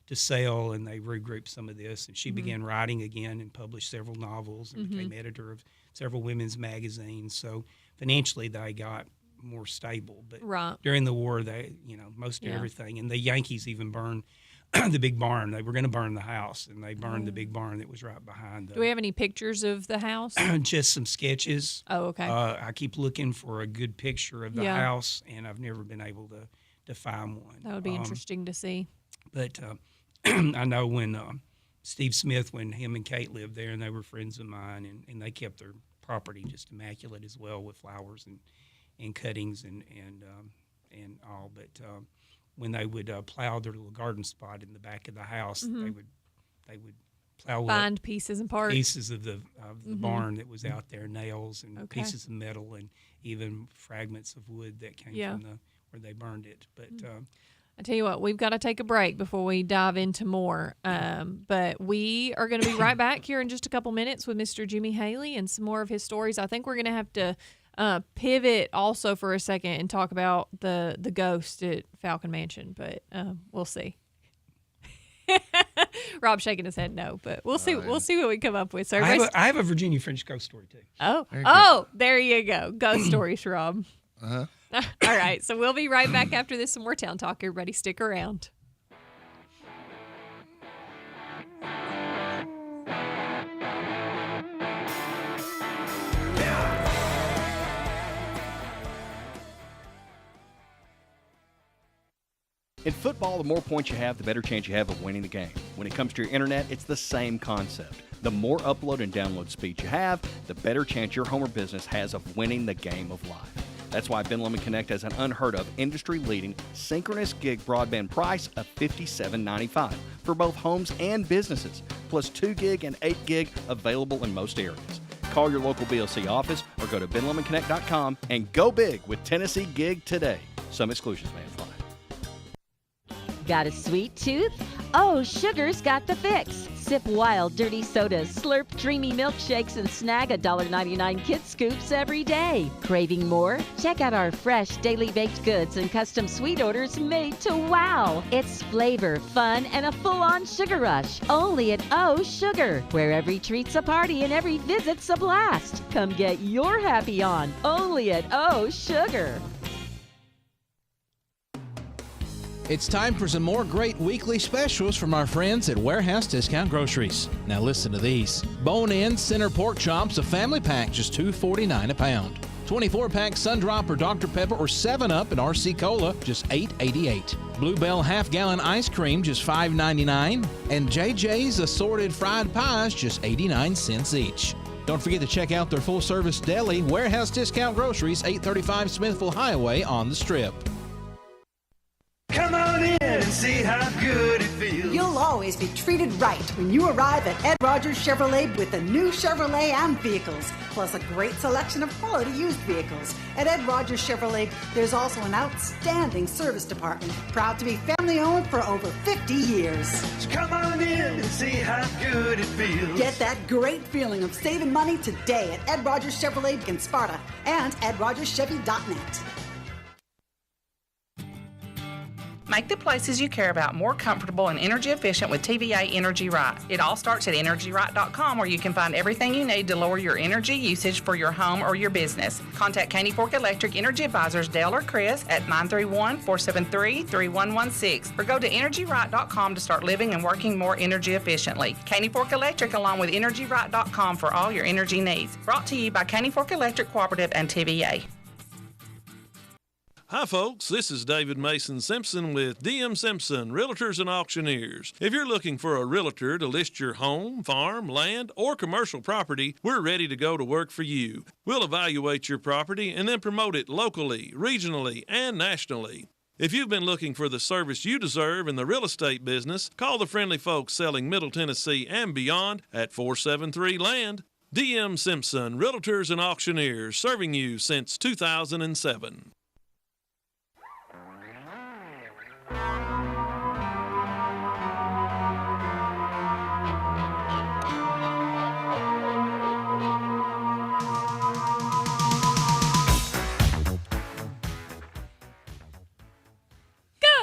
to sell, and they regrouped some of this. And she began writing again and published several novels and became editor of several women's magazines. So financially, they got more stable. But during the war, they, most everything. And the Yankees even burned the big barn. They were going to burn the house, and they burned the big barn that was right behind the... Do we have any pictures of the house? Just some sketches. Oh, okay. I keep looking for a good picture of the house, and I've never been able to find one. That would be interesting to see. But I know when Steve Smith, when him and Kate lived there, and they were friends of mine, and they kept their property just immaculate as well, with flowers and cuttings and all. But when they would plow their little garden spot in the back of the house, they would plow find pieces and parts, pieces of the barn that was out there, nails and pieces of metal, and even fragments of wood that came from where they burned it. But I tell you what, we've got to take a break before we dive into more. But we are going to be right back here in just a couple minutes with Mr. Jimmy Haley and some more of his stories. I think we're going to have to pivot also for a second and talk about the ghost at Falcon Mansion, but we'll see. Rob's shaking his head no, but we'll see. We'll see what we come up with. So I have a Virginia French ghost story too. There you go. Ghost stories, Rob. Uh-huh. All right, so we'll be right back after this. Some more Town Talk. Everybody stick around. In football, the more points you have, the better chance you have of winning the game. When it comes to your internet, it's the same concept. The more upload and download speed you have, the better chance your home or business has of winning the game of life. That's why Ben Lomond Connect has an unheard-of, industry-leading, synchronous gig broadband price of $57.95 for both homes and businesses, plus 2 gig and 8 gig available in most areas. Call your local BLC office or go to benlomonconnect.com and go big with Tennessee Gig today. Some exclusions may apply. Got a sweet tooth? Oh, Sugar's got the fix. Sip wild, dirty sodas, slurp dreamy milkshakes, and snag $1.99 Kid Scoops every day. Craving more? Check out our fresh daily baked goods and custom sweet orders made to wow. It's flavor, fun, and a full-on sugar rush. Only at Oh Sugar, where every treat's a party and every visit's a blast. Come get your happy on. Only at Oh Sugar. It's time for some more great weekly specials from our friends at Warehouse Discount Groceries. Now listen to these. Bone-in center pork chops, a family pack, just $2.49 a pound. 24-pack Sundrop or Dr. Pepper or 7-Up and RC Cola, just $8.88. Bluebell half-gallon ice cream, just $5.99. And JJ's assorted fried pies, just 89 cents each. Don't forget to check out their full-service deli, Warehouse Discount Groceries, 835 Smithville Highway on the Strip. Come on in and see how good it feels. You'll always be treated right when you arrive at Ed Rogers Chevrolet with the new Chevrolet Am vehicles, plus a great selection of quality used vehicles. At Ed Rogers Chevrolet, there's also an outstanding service department, proud to be family-owned for over 50 years. So come on in and see how good it feels. Get that great feeling of saving money today at Ed Rogers Chevrolet in Sparta and EdRogersChevy.net. Make the places you care about more comfortable and energy efficient with TVA Energy Right. It all starts at EnergyRight.com, where you can find everything you need to lower your energy usage for your home or your business. Contact Caney Fork Electric Energy Advisors Dale or Chris at 931-473-3116 or go to EnergyRight.com to start living and working more energy efficiently. Caney Fork Electric along with EnergyRight.com for all your energy needs. Brought to you by Caney Fork Electric Cooperative and TVA. Hi, folks. This is David Mason Simpson with DM Simpson, Realtors and Auctioneers. If you're looking for a realtor to list your home, farm, land, or commercial property, we're ready to go to work for you. We'll evaluate your property and then promote it locally, regionally, and nationally. If you've been looking for the service you deserve in the real estate business, call the friendly folks selling Middle Tennessee and beyond at 473-LAND. DM Simpson, Realtors and Auctioneers, serving you since 2007.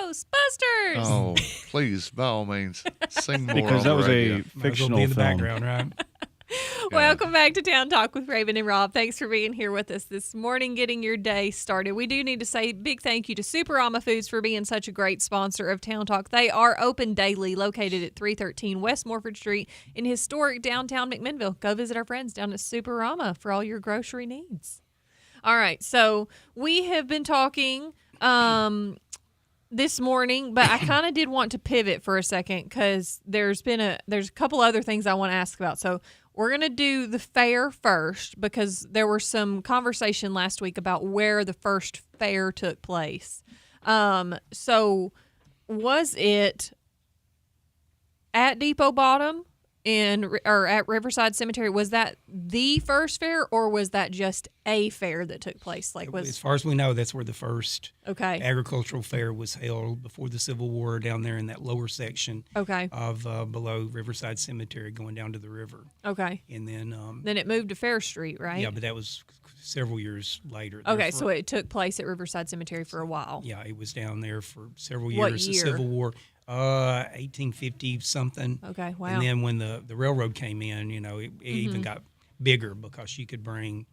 Ghostbusters! Oh, please, by all means, sing more. Because that was radio. a fictional in the film. background, right? Welcome back to Town Talk with Raven and Rob. Thanks for being here with us this morning, getting your day started. We do need to say a big thank you to Superama Foods for being such a great sponsor of Town Talk. They are open daily, located at 313 West Morford Street in historic downtown McMinnville. Go visit our friends down at Superama for all your grocery needs. All right, so we have been talking this morning, but I kind of did want to pivot for a second because there's a couple other things I want to ask about. So we're going to do the fair first because there was some conversation last week about where the first fair took place. So was it at Depot Bottom or at Riverside Cemetery? Was that the first fair, or was that just a fair that took place? As far as we know, that's where the first okay agricultural fair was held before the Civil War, down there in that lower section okay of below Riverside Cemetery, going down to the river. Okay. And then it moved to Fair Street, right? Yeah, but that was several years later. Okay, so it took place at Riverside Cemetery for a while. Yeah, it was down there for several years. What The year? Civil War, 1850 something. Okay, wow. And then when the railroad came in, it even got bigger because you could bring,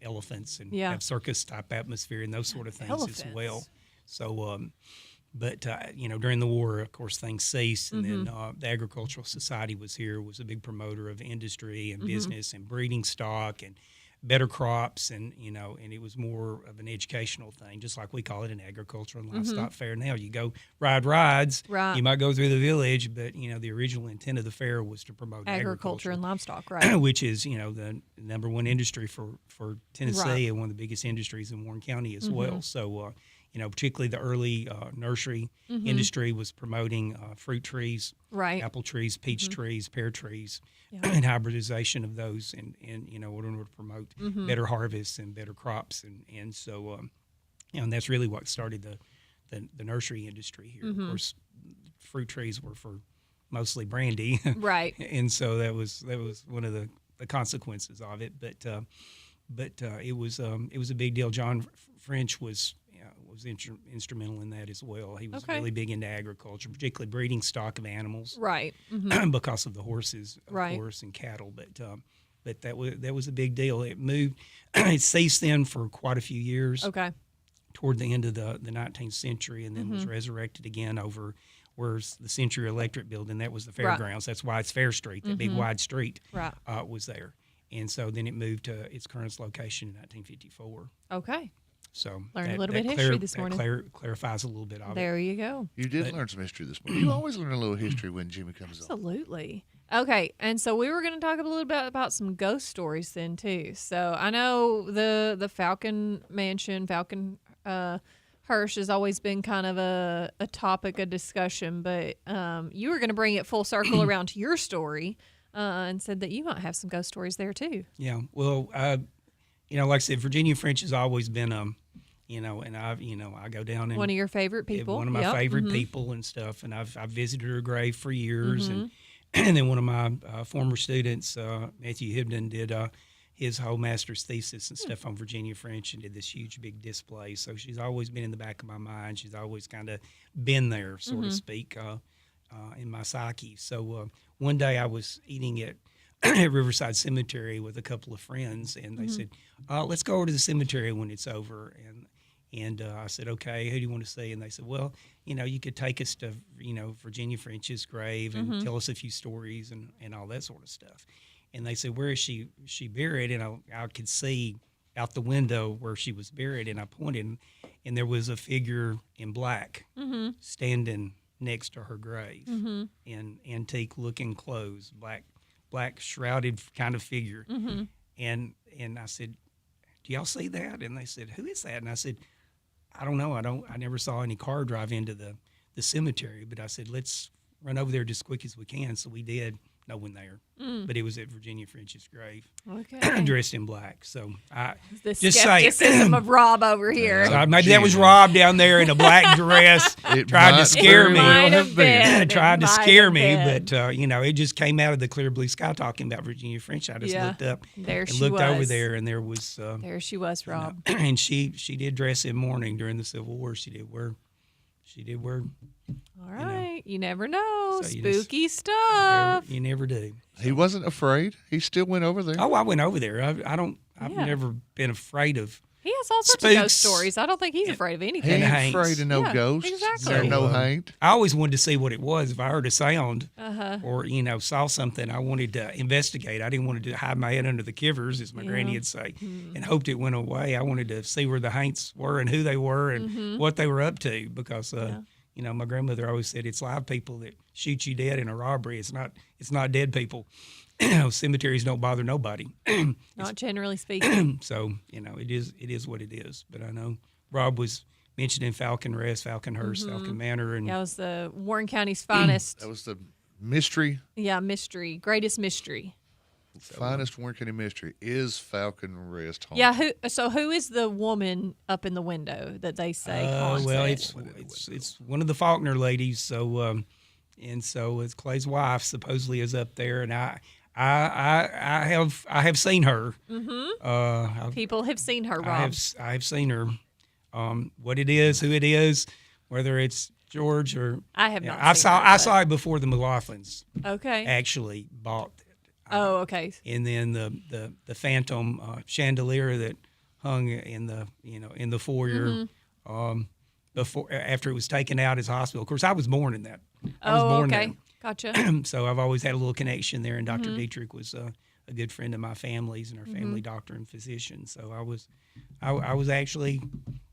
elephants and have circus type atmosphere and those sort of things as well. So, during the war, of course, things ceased, and then the Agricultural Society was here, was a big promoter of industry and business and breeding stock, and better crops, and and it was more of an educational thing, just like we call it an agriculture and livestock fair now. You go ride rides, right. You might go through the village, but the original intent of the fair was to promote agriculture and livestock, right? Which is the number one industry for Tennessee, and one of the biggest industries in Warren County as well. So particularly the early nursery industry was promoting fruit trees, right. apple trees, peach trees, pear trees, and hybridization of those, and in order to promote better harvests and better crops, and so and that's really what started the nursery industry here. Of course, fruit trees were for mostly brandy, right? And so that was one of the consequences of it. But it was a big deal. John French was instrumental in that as well. He was really big into agriculture, particularly breeding stock of animals, right? Because of the horses, of course, and cattle. But that was a big deal. It moved. It ceased then for quite a few years. Okay. Toward the end of the 19th century, and then was resurrected again over where's the Century Electric Building. That was the fairgrounds. Right. That's why it's Fair Street. That big wide street was there. And so then it moved to its current location in 1954. Okay. So learned a little bit of history this morning. Clarifies a little bit of it. There you go. You did learn some history this morning. You always learn a little history when Jimmy comes on. Absolutely. Okay, and so we were going to talk a little bit about some ghost stories then too. So I know the Falcon Mansion, Falcon Hirsch has always been kind of a topic of discussion, but you were going to bring it full circle around to your story and said that you might have some ghost stories there too. Yeah, well, like I said, Virginia French has always been and I go down and one of your favorite people, one of my favorite people and stuff, and I've visited her grave for years, and then one of my former students, Matthew Hibden, did his whole master's thesis and stuff on Virginia French, and did this huge big display. So she's always been in the back of my mind. She's always kind of been there, so to speak, in my psyche. So one day I was eating at Riverside Cemetery with a couple of friends, and they said, let's go over to the cemetery when it's over. And I said, okay, who do you want to see? And they said, well, you could take us to, Virginia French's grave and tell us a few stories and all that sort of stuff. And they said, where is she buried? And I could see out the window where she was buried, and I pointed, and there was a figure in black standing next to her grave in antique-looking clothes, black shrouded kind of figure. And I said, do y'all see that? And they said, who is that? And I said, I don't know. I never saw any car drive into the cemetery, but I said, let's run over there just as quick as we can. So we did. No one there, but it was at Virginia French's grave, dressed in black. So I the just skepticism of Rob over here. So maybe that was Rob down there in a black dress, trying to scare me. Tried to scare me, but it just came out of the clear blue sky talking about Virginia French. I just looked up and looked over there, and there was there she was, Rob, and she did dress in mourning during the Civil War. She did wear. All right, you never know. So spooky stuff. You never do. He wasn't afraid. He still went over there. Oh, I went over there. I've never been afraid of. He has all sorts of ghost stories. I don't think he's afraid of anything. He ain't afraid of no ghosts. Exactly. There no haint. I always wanted to see what it was. If I heard a sound or saw something, I wanted to investigate. I didn't want to hide my head under the covers, as my granny would say, and hoped it went away. I wanted to see where the haints were and who they were and what they were up to, because my grandmother always said it's live people that shoot you dead in a robbery. It's not dead people. Cemeteries don't bother nobody. Not generally speaking. So, it is what it is. But I know Rob was mentioned in Falcon Rest, Falcon Hirsch, Falcon Manor. And that was the Warren County's finest. That was the mystery. Yeah, mystery. Greatest mystery. Finest Warren County mystery is Falcon Rest Home. Yeah, who is the woman up in the window that they say haunts well, it? it's one of the Faulkner ladies. So, and so it's Clay's wife supposedly is up there, and I have seen her. People have seen her, Rob. I have seen her. What it is, who it is, whether it's George or I have not. I saw it before the McLaughlins. Okay. Actually bought it. Oh, okay. And then the phantom chandelier that hung in the foyer after it was taken out as hospital. Of course, I was born in that. I was born okay. there. Gotcha. So I've always had a little connection there, and Dr. Dietrich was a good friend of my family's and our family doctor and physician. So I was actually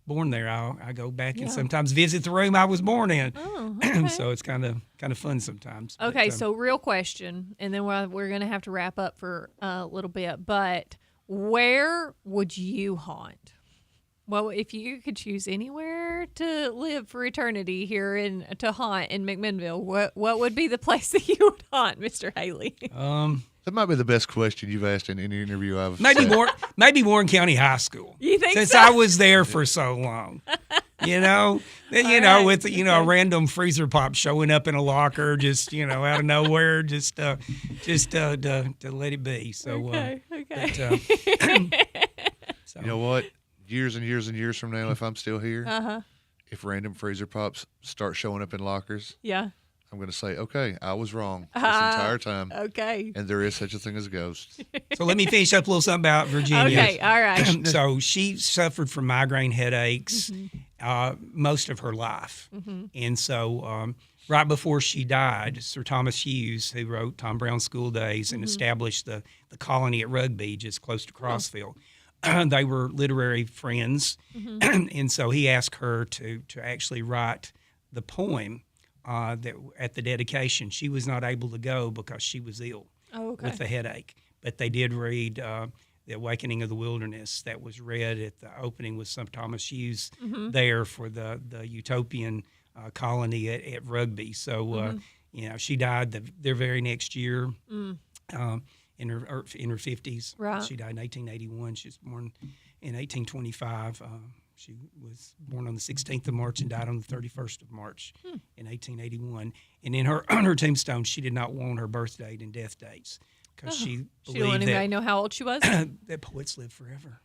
born there. I go back and sometimes visit the room I was born in. Oh, okay. So it's kind of fun sometimes. Okay, but, so real question, and then we're going to have to wrap up for a little bit. But where would you haunt? Well, if you could choose anywhere to live for eternity here to haunt in McMinnville, what would be the place that you would haunt, Mr. Haley? That might be the best question you've asked in any interview I've maybe Warren County High School. You think Since so? I was there for so long. With a random freezer pop showing up in a locker, just out of nowhere, just to let it be. So okay. So. You know what? Years and years and years from now, if I'm still here, if random freezer pops start showing up in lockers, I'm going to say, okay, I was wrong this entire time. Okay. And there is such a thing as ghosts. So let me finish up a little something about Virginia. Okay, all right. So she suffered from migraine headaches most of her life. And so right before she died, Sir Thomas Hughes, who wrote Tom Brown's School Days and established the colony at Rugby just close to Crossville, they were literary friends. And so he asked her to actually write the poem that at the dedication. She was not able to go because she was ill with the headache. But they did read The Awakening of the Wilderness that was read at the opening with Sir Thomas Hughes there for the utopian colony at Rugby. So, she died their very next year in her 50s. Right. She died in 1881. She was born in 1825. She was born on the 16th of March and died on the 31st of March in 1881. And in on her tombstone, she did not want her birth date and death dates because she believed she didn't want anybody to know how old she was? That poets live forever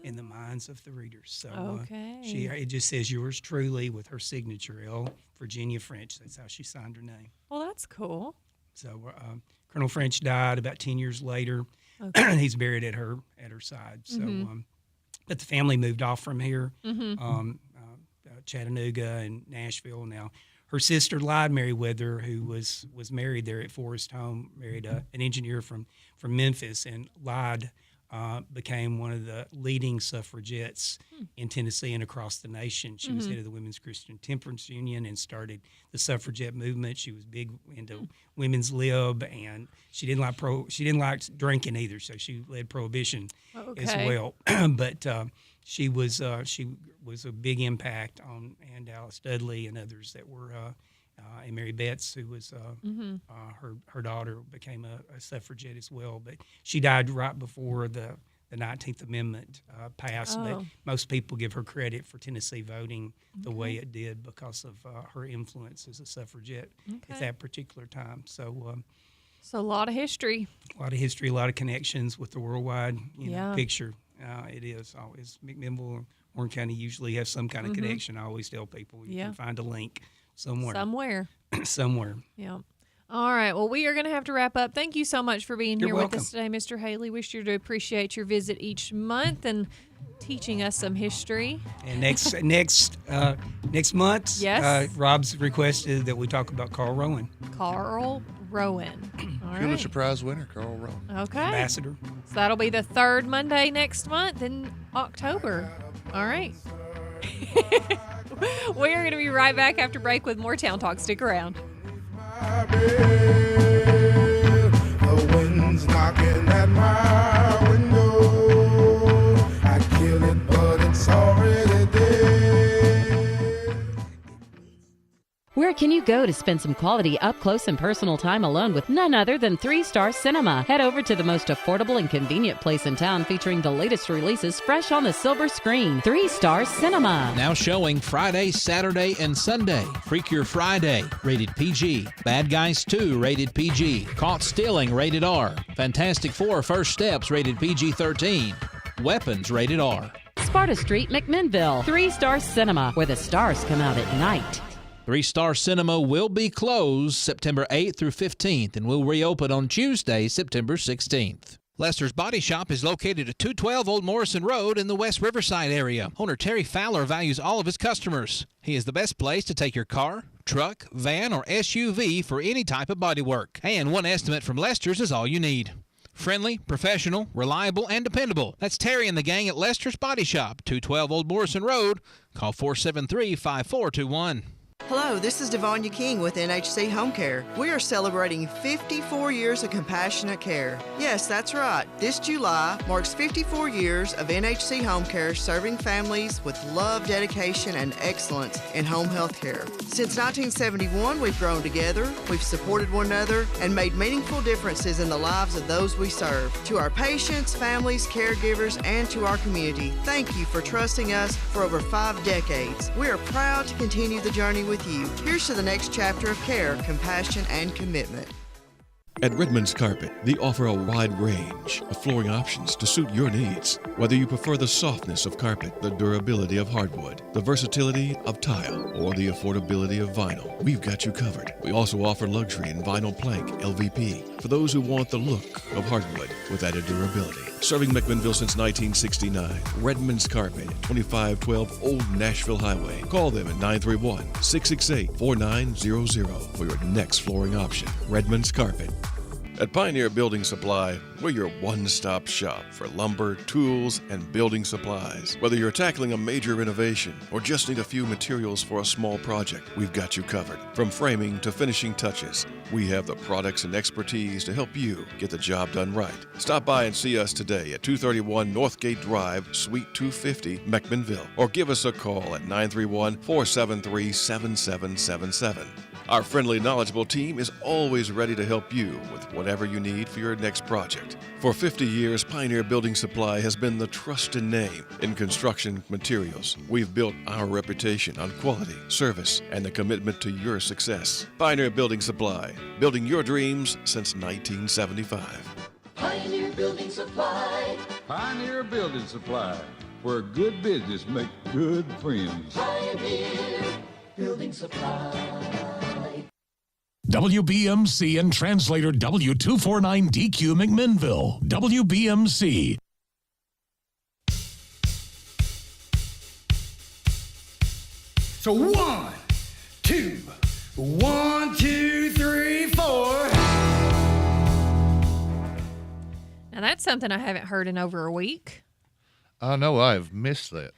in the minds of the readers. So it just says yours truly with her signature, L. Virginia French. That's how she signed her name. Well, that's cool. So Colonel French died about 10 years later. He's buried at her side. So. But the family moved off from here, Chattanooga and Nashville. Now, her sister, Lyde Merriweather, who was married there at Forest Home, married an engineer from Memphis, and Lyde became one of the leading suffragettes in Tennessee and across the nation. She was head of the Women's Christian Temperance Union and started the suffragette movement. She was big into women's lib, and she didn't like drinking either, so she led prohibition as well. But she was a big impact on Ann Dallas Dudley and others that were. And Mary Betts, who was her daughter, became a suffragette as well. But she died right before the 19th Amendment passed. But most people give her credit for Tennessee voting the way it did because of her influence as a suffragette at that particular time. So a lot of history. A lot of history, a lot of connections with the worldwide picture. It is always McMinnville, Warren County usually have some kind of connection. I always tell people you can find a link. Somewhere. Yeah. All right. Well, we are going to have to wrap up. Thank you so much for being here with us today, Mr. Haley. Wish you to appreciate your visit each month and teaching us some history. And next month, Rob's requested that we talk about Carl Rowan. Carl Rowan. All Pulitzer Prize winner, Carl Rowan. Okay. Ambassador. So that'll be the third Monday next month in October. All right. We are going to be right back after break with more Town Talk. Stick around. The wind's knocking at my window. I kill it, but it's already dead. Where can you go to spend some quality up-close and personal time alone with none other than 3 Star Cinema? Head over to the most affordable and convenient place in town featuring the latest releases fresh on the silver screen. 3 Star Cinema. Now showing Friday, Saturday, and Sunday. Freak Your Friday, rated PG. Bad Guys 2, rated PG. Caught Stealing, rated R. Fantastic Four First Steps, rated PG-13. Weapons, rated R. Sparta Street, McMinnville. 3 Star Cinema, where the stars come out at night. 3 Star Cinema will be closed September 8th through 15th and will reopen on Tuesday, September 16th. Lester's Body Shop is located at 212 Old Morrison Road in the West Riverside area. Owner Terry Fowler values all of his customers. He is the best place to take your car, truck, van, or SUV for any type of body work. And one estimate from Lester's is all you need. Friendly, professional, reliable, and dependable. That's Terry and the gang at Lester's Body Shop, 212 Old Morrison Road. Call 473-5421. Hello, this is Devonja King with NHC Home Care. We are celebrating 54 years of compassionate care. Yes, that's right. This July marks 54 years of NHC Home Care serving families with love, dedication, and excellence in home health care. Since 1971, we've grown together, we've supported one another, and made meaningful differences in the lives of those we serve. To our patients, families, caregivers, and to our community, thank you for trusting us for over 5 decades. We are proud to continue the journey with you. Here's to the next chapter of care, compassion, and commitment. At Redmond's Carpet, they offer a wide range of flooring options to suit your needs. Whether you prefer the softness of carpet, the durability of hardwood, the versatility of tile, or the affordability of vinyl, we've got you covered. We also offer luxury in vinyl plank LVP for those who want the look of hardwood with added durability. Serving McMinnville since 1969, Redmond's Carpet, 2512 Old Nashville Highway. Call them at 931-668-4900 for your next flooring option. Redmond's Carpet. At Pioneer Building Supply, we're your one-stop shop for lumber, tools, and building supplies. Whether you're tackling a major renovation or just need a few materials for a small project, we've got you covered. From framing to finishing touches, we have the products and expertise to help you get the job done right. Stop by and see us today at 231 Northgate Drive, Suite 250, McMinnville, or give us a call at 931-473-7777. Our friendly, knowledgeable team is always ready to help you with whatever you need for your next project. For 50 years, Pioneer Building Supply has been the trusted name in construction materials. We've built our reputation on quality, service, and the commitment to your success. Pioneer Building Supply, building your dreams since 1975. Pioneer Building Supply. Pioneer Building Supply, where good business make good friends. Pioneer Building Supply. WBMC and translator W249DQ McMinnville. WBMC. So 1, 2, 1, 2, 3, 4. Now that's something I haven't heard in over a week. I know I've missed that.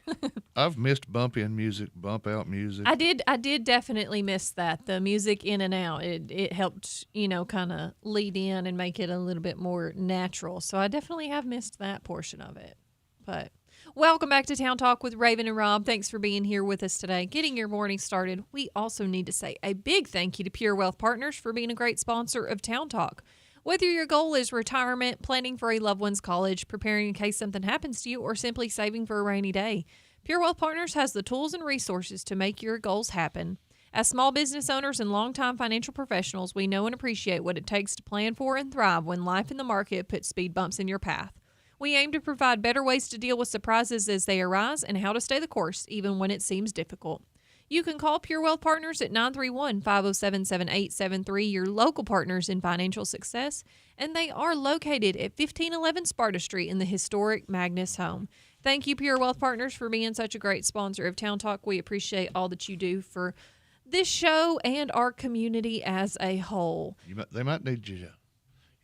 I've missed bump in music, bump out music. I did definitely miss that. The music in and out. It helped, kind of lead in and make it a little bit more natural. So I definitely have missed that portion of it. But welcome back to Town Talk with Raven and Rob. Thanks for being here with us today, getting your morning started. We also need to say a big thank you to Pure Wealth Partners for being a great sponsor of Town Talk. Whether your goal is retirement, planning for a loved one's college, preparing in case something happens to you, or simply saving for a rainy day, Pure Wealth Partners has the tools and resources to make your goals happen. As small business owners and longtime financial professionals, we know and appreciate what it takes to plan for and thrive when life in the market puts speed bumps in your path. We aim to provide better ways to deal with surprises as they arise and how to stay the course even when it seems difficult. You can call Pure Wealth Partners at 931-507-7873, your local partners in financial success, and they are located at 1511 Sparta Street in the historic Magnus home. Thank you, Pure Wealth Partners, for being such a great sponsor of Town Talk. We appreciate all that you do for this show and our community as a whole. They might need you. You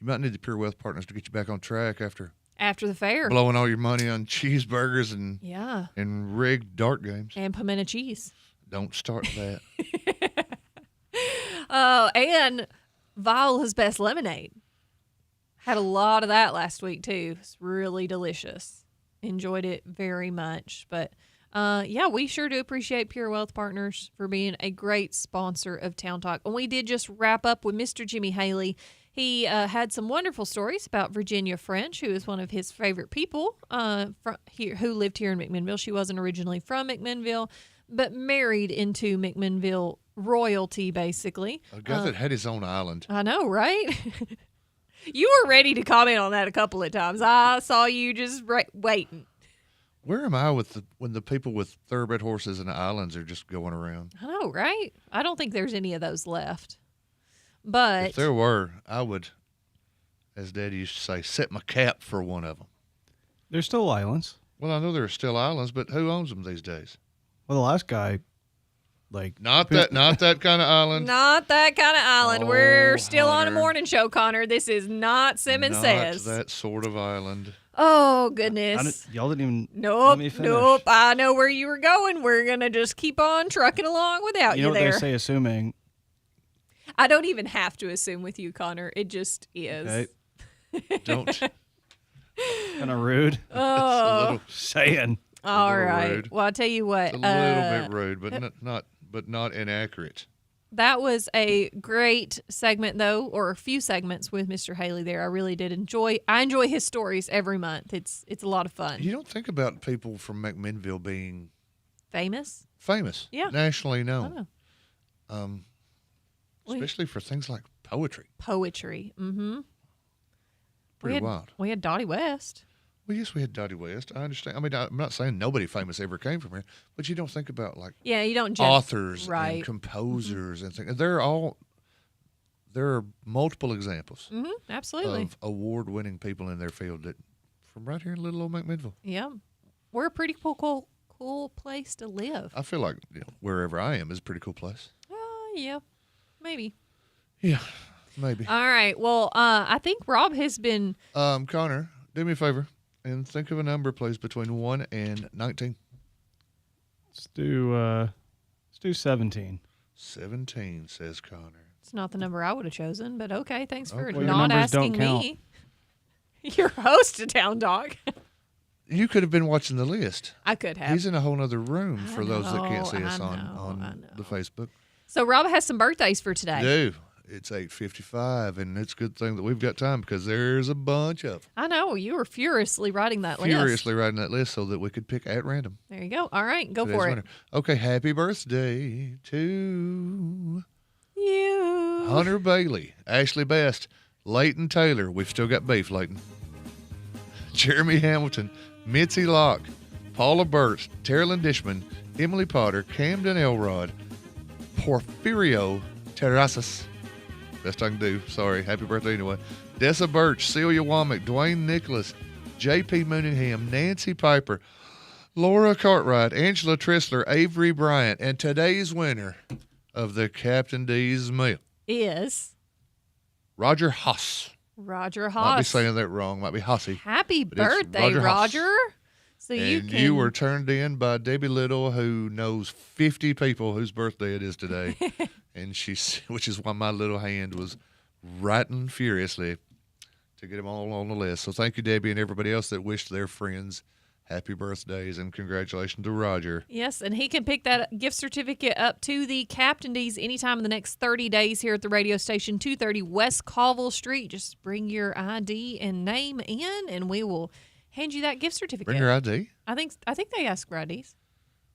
might need the Pure Wealth Partners to get you back on track after the fair, blowing all your money on cheeseburgers and rigged dart games and pimento cheese. Don't start that. And Viola's Best Lemonade. Had a lot of that last week, too. It's really delicious. Enjoyed it very much. But, we sure do appreciate Pure Wealth Partners for being a great sponsor of Town Talk. And we did just wrap up with Mr. Jimmy Haley. He had some wonderful stories about Virginia French, who is one of his favorite people who lived here in McMinnville. She wasn't originally from McMinnville, but married into McMinnville royalty, basically. A guy that had his own island. I know, right? You were ready to comment on that a couple of times. I saw you just waiting. Where am I when the people with thoroughbred horses and islands are just going around? I know, right? I don't think there's any of those left. But if there were, I would, as Daddy used to say, set my cap for one of them. There's still islands. Well, I know there are still islands, but who owns them these days? Well, the last guy Like not that kind of island. Not that kind of island. Oh, We're still on a Hunter. morning show, Connor. This is not Simmons Not Says. that sort of island. Oh, goodness. Y'all didn't even let Nope, me finish. nope. I know where you were going. We're going to just keep on trucking along without You you, know what there. they say, assuming. I don't even have to assume with you, Connor. It just is. Okay. Don't. Kind of rude. Oh. Saying. All right. rude. Well, I'll tell you what. It's a little bit rude, but not inaccurate. That was a great segment, though, or a few segments with Mr. Haley there. I really did enjoy. I enjoy his stories every month. It's a lot of fun. You don't think about people from McMinnville being Famous? yeah, nationally known. I know. Especially for things like poetry. Poetry. Mm-hmm. Pretty wild. We had Dottie West. Well, yes, we had Dottie West. I understand. I mean, I'm not saying nobody famous ever came from here, but you don't think about like You don't authors right. and composers and things. There are multiple examples Mm-hmm. Absolutely. of award-winning people in their field that from right here in little old McMinnville. Yeah. We're a pretty cool place to live. I feel like wherever I am is a pretty cool place. Yeah. Maybe. Yeah, maybe. All right. Well, I think Rob has been. Connor, do me a favor and think of a number, please, between 1 and 19. Let's do 17. 17, says Connor. It's not the number I would have chosen, but okay. Thanks for Well, your not numbers asking don't count. me. Your host, a town dog. You could have been watching the list. I could have. He's in a whole other room for those that can't see us I on the Facebook. So Rob has some birthdays for today. Do. It's 8:55, and it's a good thing that we've got time because there's a bunch of them. I know. You were furiously writing that list. Furiously writing that list so that we could pick at random. There you go. All right. Go today's for winner. Okay, happy birthday to you. Hunter Bailey, Ashley Best, Leighton Taylor. We've still got beef, Leighton. Jeremy Hamilton, Mitzi Locke, Paula Burt, Terilyn Dishman, Emily Potter, Camden Elrod, Porfirio Terrazas. Best I can do. Sorry. Happy birthday anyway. Dessa Birch, Celia Womack, Dwayne Nicholas, J.P. Mooningham, Nancy Piper, Laura Cartwright, Angela Trissler, Avery Bryant, and today's winner of the Captain D's meal is Roger Haas. Roger Might be Haas. saying that wrong. Might be Hossy. Happy But it's birthday, Roger Roger. Haas. So And you were turned in by Debbie Little, who knows 50 people whose birthday it is today. And which is why my little hand was writing furiously to get them all on the list. So thank you, Debbie, and everybody else that wished their friends happy birthdays, and congratulations to Roger. Yes, and he can pick that gift certificate up to the Captain D's anytime in the next 30 days here at the radio station, 230 West Colville Street. Just bring your ID and name in, and we will hand you that gift certificate. Bring your ID? I think they ask for IDs,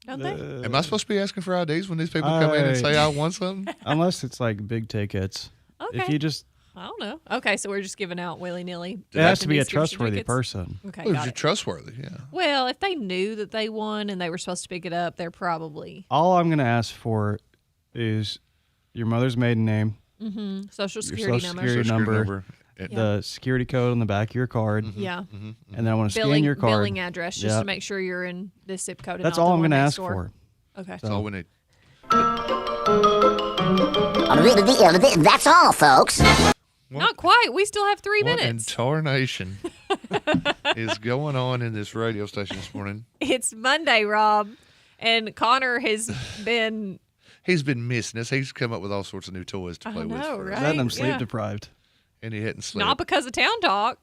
don't they? Am I supposed to be asking for IDs when these people come in and say I want something? Unless it's like big tickets. Okay. If you just... I don't know. Okay, so we're just giving out willy-nilly. It has to be a trustworthy person. Okay, Well, if got you're it. trustworthy, yeah. Well, if they knew that they won and they were supposed to pick it up, they're probably... All I'm going to ask for is your mother's maiden name, Social your Security social number. security number, Yeah. the security code on the back of your card. Yeah. And then I want to scan your card. Billing address, just Yep. to make sure you're in this zip code. And That's not all the I'm one going to next ask door. for. Okay. That's all we need. That's all, folks. Not quite. We still have 3 What minutes. in tarnation is going on in this radio station this morning? It's Monday, Rob, and Connor has been. He's been missing us. He's come up with all sorts of new toys to I play with. know, for us. right? Letting them sleep Yeah. deprived. And he hadn't slept. Not because of Town Talk.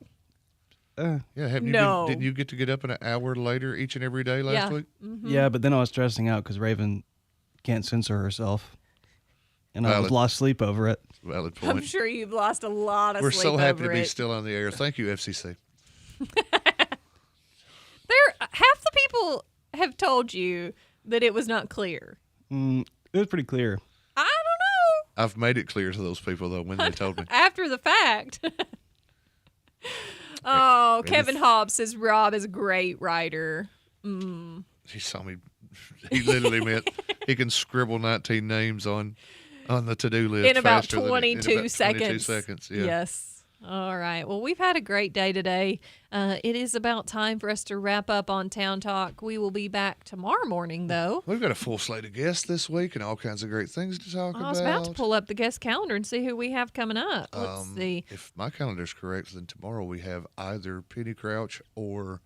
Yeah, haven't you No. didn't you get to get up an hour later each and every day last Yeah. week? Mm-hmm. Yeah, but then I was stressing out because Raven can't censor herself. And I Valid. lost sleep over it. Valid I'm point. sure you've lost a lot of We're sleep so happy to over be it. still on the air. Thank you, FCC. Half the people have told you that it was not clear. It was pretty clear. I don't know. I've made it clear to those people though when they told me. After the fact. Oh, Kevin Hobbs says Rob is a great writer. He saw me. He literally meant he can scribble 19 names on the to-do list In about faster than- 22 in about seconds. 22 seconds. Yeah. Yes. All right. Well, we've had a great day today. It is about time for us to wrap up on Town Talk. We will be back tomorrow morning, though. We've got a full slate of guests this week and all kinds of great things to talk about. I was about to pull up the guest calendar and see who we have coming up. Let's see. If my calendar's correct, then tomorrow we have either Penny Crouch or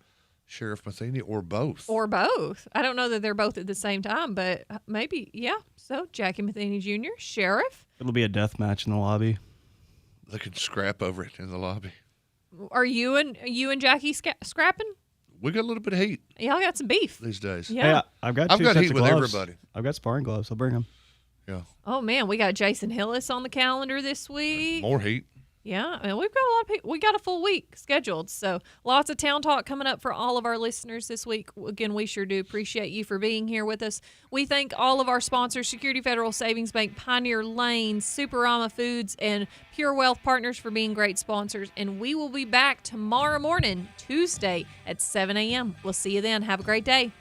Sheriff Matheny or both. Or both. I don't know that they're both at the same time, but maybe, yeah. So Jackie Matheny Jr., Sheriff. It'll be a death match in the lobby. They can scrap over it in the lobby. Are you and Jackie scrapping? We got a little bit of heat. Y'all got some beef these days. Yeah, hey, I've got sets heat of with gloves. everybody. I've got sparring gloves. I'll bring them. Yeah. Oh man, we got Jason Hillis on the calendar this week. More heat. Yeah, I mean, we've got a lot of people. We got a full week scheduled, so lots of Town Talk coming up for all of our listeners this week. Again, we sure do appreciate you for being here with us. We thank all of our sponsors, Security Federal Savings Bank, Pioneer Lane, Superama Foods, and Pure Wealth Partners for being great sponsors. And we will be back tomorrow morning, Tuesday at 7 a.m. We'll see you then. Have a great day.